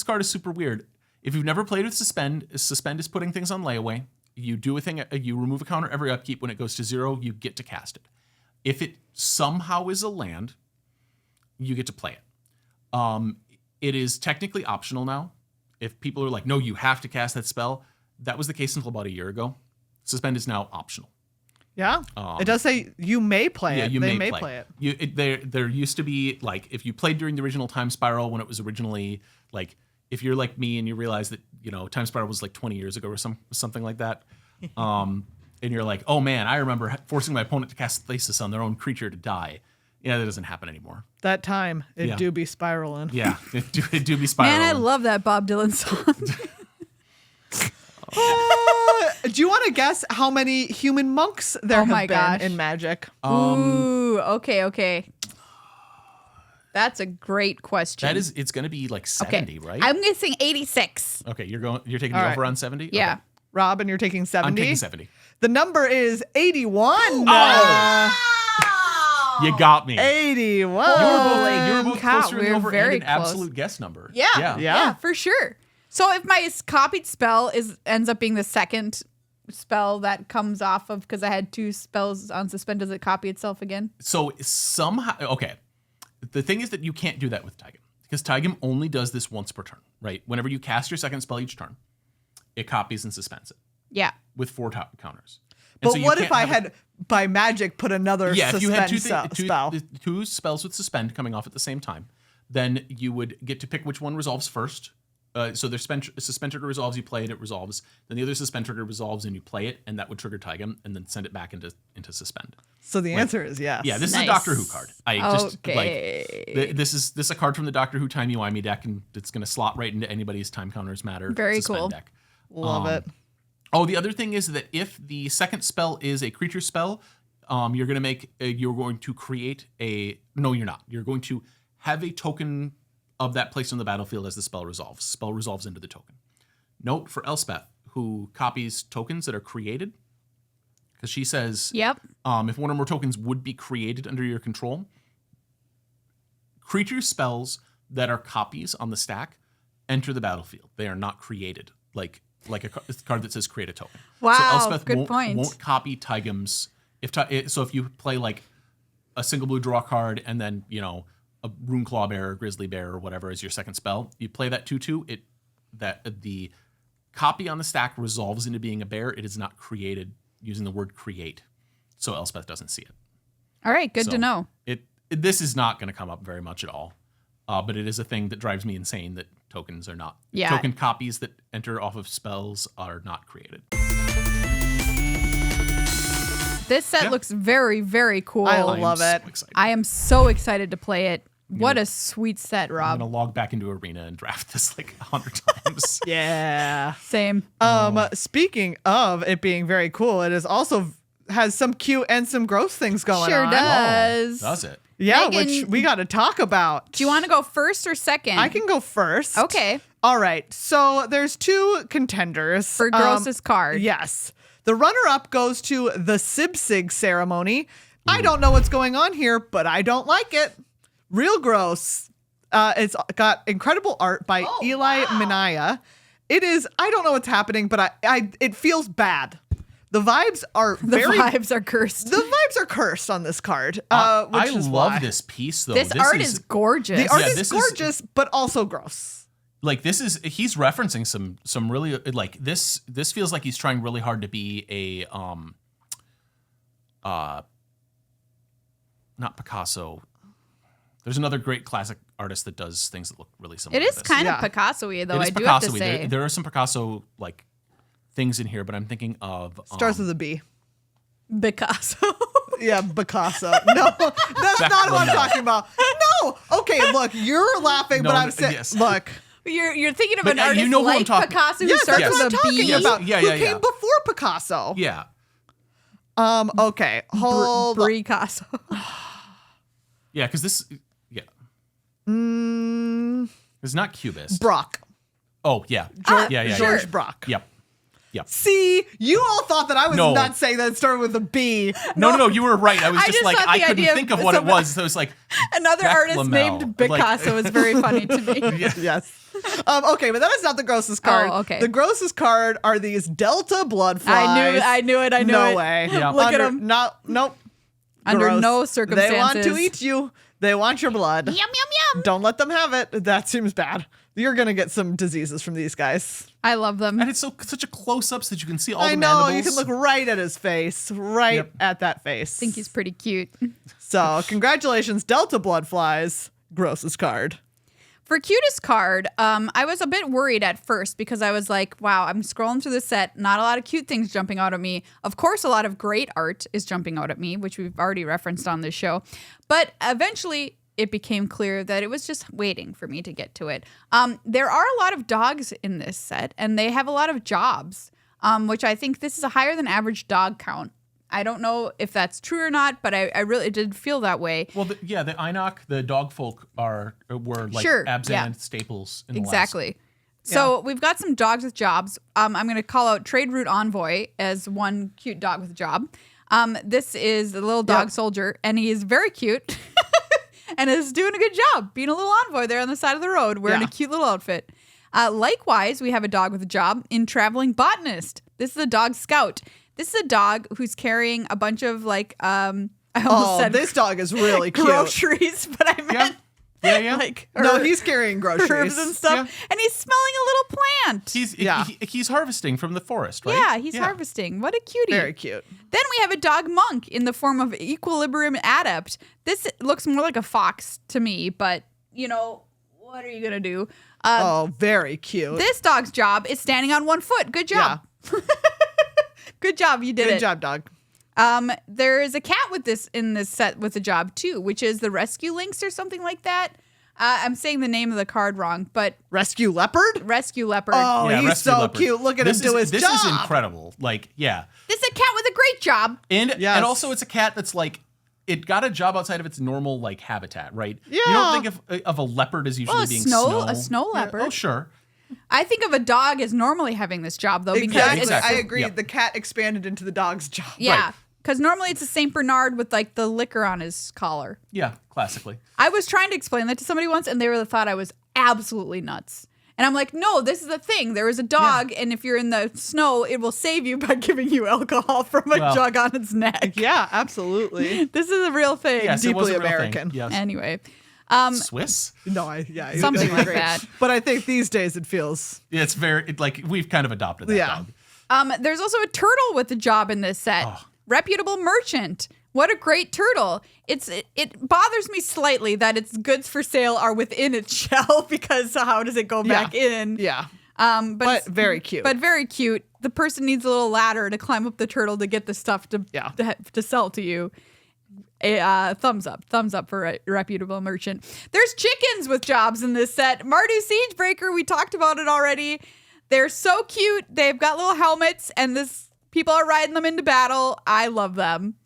Speaker 3: card is super weird. If you've never played with suspend is putting things on layaway. You do a thing, you remove a counter every upkeep. When it goes to 0, you get to cast it. If it somehow is a land, you get to play it. It is technically optional now. If people are like, no, you have to cast that spell, that was the case until about a year ago. Suspend is now optional.
Speaker 2: Yeah, it does say you may play it.
Speaker 3: They
Speaker 2: may play it.
Speaker 3: There used to be, like, if you played during the original Time Spiral, when it was originally, like, if you're like me and you realize that, Time Spiral was like 20 years ago or something like that, and you're like, oh man, I remember forcing my opponent to cast Thesis on their own creature to die. Yeah, that doesn't happen anymore.
Speaker 2: That time, it do be spiraling.
Speaker 3: Yeah, it do be spiraling.
Speaker 1: Man, I love that Bob Dylan song.
Speaker 2: Do you want to guess how many human monks there have been in Magic?
Speaker 1: Ooh, okay. That's a great question.
Speaker 3: It's going to be like 70, right?
Speaker 1: I'm guessing 86.
Speaker 3: Okay, you're taking the over on 70?
Speaker 1: Yeah.
Speaker 3: Okay.
Speaker 2: Rob, and you're taking 70?
Speaker 3: I'm taking 70.
Speaker 2: The number is 81.
Speaker 3: You got me.
Speaker 2: 81.
Speaker 3: You were both closer
Speaker 1: We're
Speaker 3: than over
Speaker 1: very
Speaker 3: and an absolute guess number.
Speaker 1: Yeah, for sure. So if my copied spell ends up being the second spell that comes off of, because I had 2 spells on suspend, does it copy itself again?
Speaker 3: So somehow, okay. The thing is that you can't do that with Tygum, because Tygum only does this once per turn, right? Whenever you cast your second spell each turn, it copies and suspends it.
Speaker 1: Yeah.
Speaker 3: With 4 counters.
Speaker 2: And but so what if I had, by magic, put another suspend
Speaker 3: if you had
Speaker 2: spell?
Speaker 3: 2 spells with suspend coming off at the same time, then you would get to pick which one resolves first. So there's suspend trigger resolves, you play it, it resolves. Then the other suspend trigger resolves and you play it, and that would trigger Tygum, and then send it back into suspend.
Speaker 2: So the answer is yes.
Speaker 3: Yeah, this is a Doctor Who card. This is a card from the Doctor Who Timey-Wimey deck, and it's going to slot right into anybody's Time Counters Matter
Speaker 1: Very
Speaker 3: suspend
Speaker 1: cool.
Speaker 3: deck.
Speaker 2: Love it.
Speaker 3: Oh, the other thing is that if the second spell is a creature spell, you're going to create a... No, you're not. You're going to have a token of that placed on the battlefield as the spell resolves. Spell resolves into the token. Note for Elspeth, who copies tokens that are created, because she says,
Speaker 1: yep.
Speaker 3: If one or more tokens would be created under your control, creature spells that are copies on the stack enter the battlefield. They are not created like a card that says create a token.
Speaker 1: Wow,
Speaker 3: so Elspeth
Speaker 1: good point.
Speaker 3: won't copy Tygum's. So if you play like a single blue draw card and then a Runeclaw Bear or Grizzly Bear or whatever is your second spell, you play that 2/2. The copy on the stack resolves into being a bear. It is not created using the word create, so Elspeth doesn't see it.
Speaker 1: All right, good to know.
Speaker 3: This is not going to come up very much at all, but it is a thing that drives me insane that tokens are not.
Speaker 1: Yeah.
Speaker 3: Token copies that enter off of spells are not created.
Speaker 1: This set looks very, very cool.
Speaker 2: I love it.
Speaker 3: So
Speaker 1: I am so excited to play it. What a sweet set, Rob.
Speaker 3: I'm going to log back into Arena and draft this like 100 times.
Speaker 2: Yeah.
Speaker 1: Same.
Speaker 2: Speaking of it being very cool, it is also has some cute and some gross things going on.
Speaker 1: Sure does.
Speaker 3: Oh, does it?
Speaker 2: Yeah,
Speaker 1: Megan,
Speaker 2: which we got to talk about.
Speaker 1: Do you want to go first or second?
Speaker 2: I can go first.
Speaker 1: Okay.
Speaker 2: All right. So there's 2 contenders.
Speaker 1: For grossest card.
Speaker 2: Yes. The runner-up goes to the Sibsig ceremony. I don't know what's going on here, but I don't like it. Real gross. It's got incredible art by Eli Minaya. It is, I don't know what's happening, but it feels bad. The vibes are
Speaker 1: vibes are cursed.
Speaker 2: The vibes are cursed on this card.
Speaker 3: I love this piece, though.
Speaker 1: This art is gorgeous.
Speaker 2: The art is gorgeous, but also gross.
Speaker 3: Like he's referencing some really like this feels like he's trying really hard to be a not Picasso. There's another great classic artist that does things that look really similar.
Speaker 1: It is kind of Picasso-y, though.
Speaker 3: It is
Speaker 1: I do have to
Speaker 3: Picasso-y.
Speaker 1: say
Speaker 3: there are some Picasso like things in here, but I'm thinking of
Speaker 2: starts with a B.
Speaker 1: Picasso.
Speaker 2: Yeah, Picasso. No, that's not what I'm talking about. No. Okay, look, you're laughing, but I'm saying, look.
Speaker 1: You're thinking of an artist like Picasso who starts with a B.
Speaker 2: About, who came before Picasso.
Speaker 3: Yeah.
Speaker 2: Okay. Hold on.
Speaker 1: Picasso.
Speaker 3: Yeah, because this. Yeah. It's not Cubist.
Speaker 2: Brock.
Speaker 3: Oh yeah.
Speaker 2: George Brock.
Speaker 3: Yep.
Speaker 2: See, you all thought that I was not saying that it started with a B.
Speaker 3: No, you were right. I was just like, I couldn't think of what it was. So it was like
Speaker 1: another artist named Picasso is very funny to me.
Speaker 2: Yes. Okay, but that is not the grossest card.
Speaker 1: Oh, okay.
Speaker 2: The grossest card are these Delta blood flies.
Speaker 1: I knew it.
Speaker 2: No way.
Speaker 3: Yeah.
Speaker 1: Look at them.
Speaker 2: Nope.
Speaker 1: Under
Speaker 2: Gross.
Speaker 1: no circumstances.
Speaker 2: They want to eat you. They want your blood.
Speaker 1: Yum, yum, yum.
Speaker 2: Don't let them have it. That seems bad. You're going to get some diseases from these guys.
Speaker 1: I love them.
Speaker 3: And it's such a close-up so that you can see all the
Speaker 2: mandibles.
Speaker 3: I know.
Speaker 2: You can look right at his face. Right at that face.
Speaker 1: I think he's pretty cute.
Speaker 2: So, congratulations, Delta blood flies. Grossest card.
Speaker 1: For cutest card, I was a bit worried at first because I was like, wow, I'm scrolling through the set. Not a lot of cute things jumping out at me. Of course, a lot of great art is jumping out at me, which we've already referenced on this show. But eventually, it became clear that it was just waiting for me to get to it. There are a lot of dogs in this set, and they have a lot of jobs, which I think this is a higher than average dog count. I don't know if that's true or not, but I really did feel that way.
Speaker 3: Well, the Einok, the dog folk were like Abzan staples in the
Speaker 1: exactly. So we've got some dogs with jobs. I'm going to call out Trade Route Envoy as one cute dog with a job. This is the little dog soldier, and he is very cute. And is doing a good job being a little envoy there on the side of the road wearing a cute little outfit. Likewise, we have a dog with a job in Traveling Botanist. This is a dog scout. This is a dog who's carrying a bunch of like, I almost said
Speaker 2: this dog is really cute.
Speaker 1: Groceries, but I meant like
Speaker 2: he's carrying groceries.
Speaker 1: Herbs and stuff. And he's smelling a little plant.
Speaker 3: He's harvesting from the forest, right?
Speaker 1: Yeah, he's harvesting. What a cutie.
Speaker 2: Very cute.
Speaker 1: Then we have a dog monk in the form of Equilibrium Adept. This looks more like a fox to me, but what are you going to do?
Speaker 2: Very cute.
Speaker 1: This dog's job is standing on one foot. Good job. Yeah. Good job. You did it.
Speaker 2: Good job, dog.
Speaker 1: There is a cat with this in this set with a job too, which is the Rescue Lynx or something like that. I'm saying the name of the card wrong, but
Speaker 2: Rescue Leopard?
Speaker 1: Rescue Leopard.
Speaker 2: Oh, he's so
Speaker 3: Leopard.
Speaker 2: cute. Look at him do his job.
Speaker 3: This is incredible. Like, yeah.
Speaker 1: This is a cat with a great job.
Speaker 3: And also it's a cat that's like, it got a job outside of its normal like habitat, right?
Speaker 2: Yeah.
Speaker 3: You don't think of a leopard as usually being snow.
Speaker 1: A snow leopard.
Speaker 3: Oh, sure.
Speaker 1: I think of a dog as normally having this job though, because
Speaker 2: I agree. Yep. The cat expanded into the dog's job.
Speaker 1: Yeah. Because normally it's a St. Bernard with like the liquor on his collar.
Speaker 3: Yeah, classically.
Speaker 1: I was trying to explain that to somebody once and they thought I was absolutely nuts. And I'm like, no, this is a thing. There is a dog, and if you're in the snow, it will save you by giving you alcohol from a jug on its neck.
Speaker 2: Yeah, absolutely.
Speaker 1: This is a real thing.
Speaker 2: Yes, deeply American.
Speaker 3: Yes.
Speaker 1: Anyway.
Speaker 3: Swiss?
Speaker 2: No,
Speaker 1: something like that.
Speaker 2: But I think these days it feels...
Speaker 3: It's very, we've kind of adopted that dog.
Speaker 1: There's also a turtle with a job in this set. Oh. Reputable Merchant. What a great turtle. It bothers me slightly that its goods for sale are within its shell because how does it go back in?
Speaker 2: Yeah. But very cute.
Speaker 1: But very cute. The person needs a little ladder to climb up the turtle to get the stuff to sell to you. Thumbs up for a reputable merchant. There's chickens with jobs in this set. Mardu Siegebreaker, we talked about it already. They're so cute. They've got little helmets and people are riding them into battle. I love them.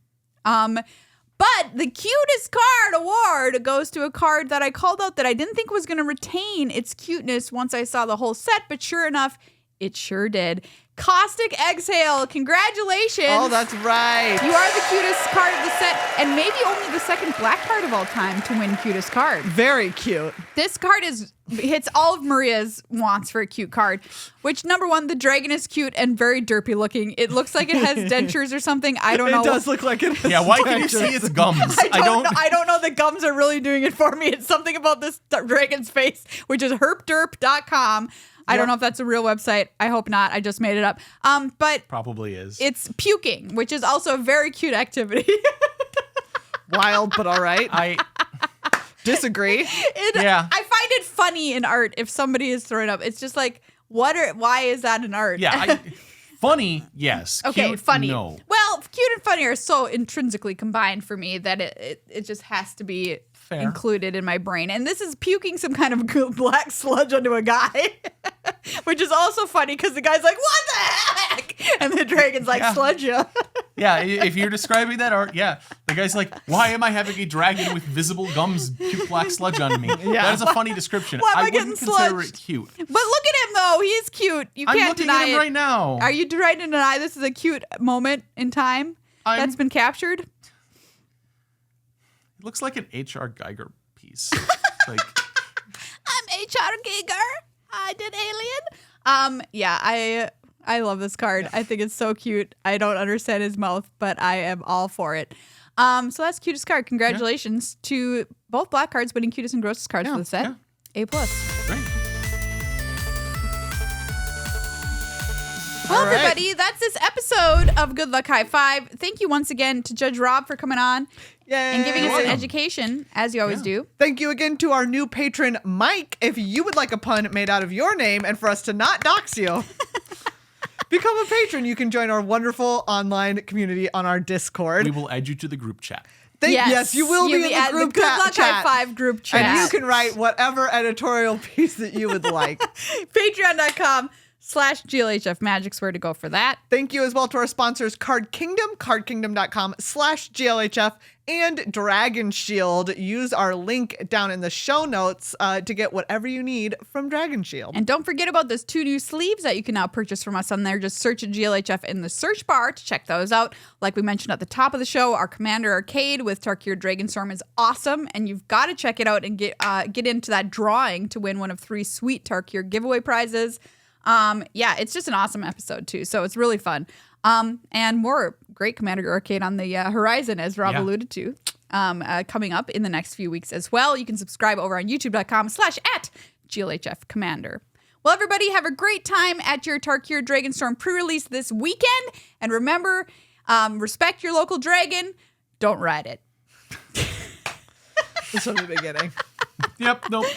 Speaker 1: But the cutest card award goes to a card that I called out that I didn't think was going to retain its cuteness once I saw the whole set, but sure enough, it sure did. Caustic Exhale, congratulations.
Speaker 2: Oh, that's right.
Speaker 1: You are the cutest card of the set, and maybe only the second black card of all time to win cutest card.
Speaker 2: Very cute.
Speaker 1: This card hits all of Maria's wants for a cute card, which number one, the dragon is cute and very derpy looking. It looks like it has dentures or something. I don't know.
Speaker 2: It does look like it has
Speaker 3: why can you see its gums?
Speaker 1: I don't know. The gums are really doing it for me. It's something about this dragon's face, which is herpderp.com. I don't know if that's a real website. I hope not. I just made it up. But
Speaker 3: probably is.
Speaker 1: It's puking, which is also a very cute activity.
Speaker 2: Wild, but all right. I disagree.
Speaker 1: I find it funny in art if somebody is throwing up. It's just like, why is that in art?
Speaker 3: Yeah. Funny, yes.
Speaker 1: Okay,
Speaker 3: Cute,
Speaker 1: funny.
Speaker 3: no.
Speaker 1: Well, well, cute and funny are so intrinsically combined for me that it just has to be included in my brain. And this is puking some kind of black sludge onto a guy, which is also funny because the guy's like, what the heck? And the dragon's like, sludge ya.
Speaker 3: Yeah, if you're describing that art, the guy's like, why am I having a dragon with visible gums puke black sludge on me? Yeah. That is a funny description.
Speaker 1: Why am I
Speaker 3: wouldn't consider it cute.
Speaker 1: But look at him, though. He's cute. You can't deny it. I'm looking at him
Speaker 3: right now.
Speaker 1: Are you trying to deny this is a cute moment in time that's been captured?
Speaker 3: It looks like an H.R. Geiger piece. Like,
Speaker 1: I'm H.R. Geiger. I did Alien. I love this card. I think it's so cute. I don't understand his mouth, but I am all for it. So that's cutest card. Congratulations to both black cards winning cutest and grossest cards for the set. A+.
Speaker 3: Great.
Speaker 1: Well, everybody, that's this episode of Good Luck High Five. Thank you once again to Judge Rob for coming on and giving us an education, as you always do.
Speaker 2: Thank you again to our new patron, Mike. If you would like a pun made out of your name and for us to not dox you, become a patron. You can join our wonderful online community on our Discord.
Speaker 3: We will add you to the group chat.
Speaker 2: Yes, you will be in the group
Speaker 1: Good
Speaker 2: chat.
Speaker 1: Luck High Five group chat.
Speaker 2: And you can write whatever editorial piece that you would like.
Speaker 1: Patreon.com/GLHF Magic's where to go for that.
Speaker 2: Thank you as well to our sponsors, Card Kingdom, cardkingdom.com/GLHF, and Dragon Shield. Use our link down in the show notes to get whatever you need from Dragon Shield.
Speaker 1: And don't forget about those 2 new sleeves that you can now purchase from us on there. Just search GLHF in the search bar to check those out. Like we mentioned at the top of the show, our Commander Arcade with Tarkir Dragonstorm is awesome, and you've got to check it out and get into that drawing to win one of 3 sweet Tarkir giveaway prizes. It's just an awesome episode too, so it's really fun. And more great Commander Arcade on the horizon, as Rob alluded to, coming up in the next few weeks as well. You can subscribe over on youtube.com/@GLHF Commander. Well, everybody, have a great time at your Tarkir Dragonstorm pre-release this weekend. And remember, respect your local dragon. Don't ride it.
Speaker 2: This was the beginning.
Speaker 3: Yep, nope.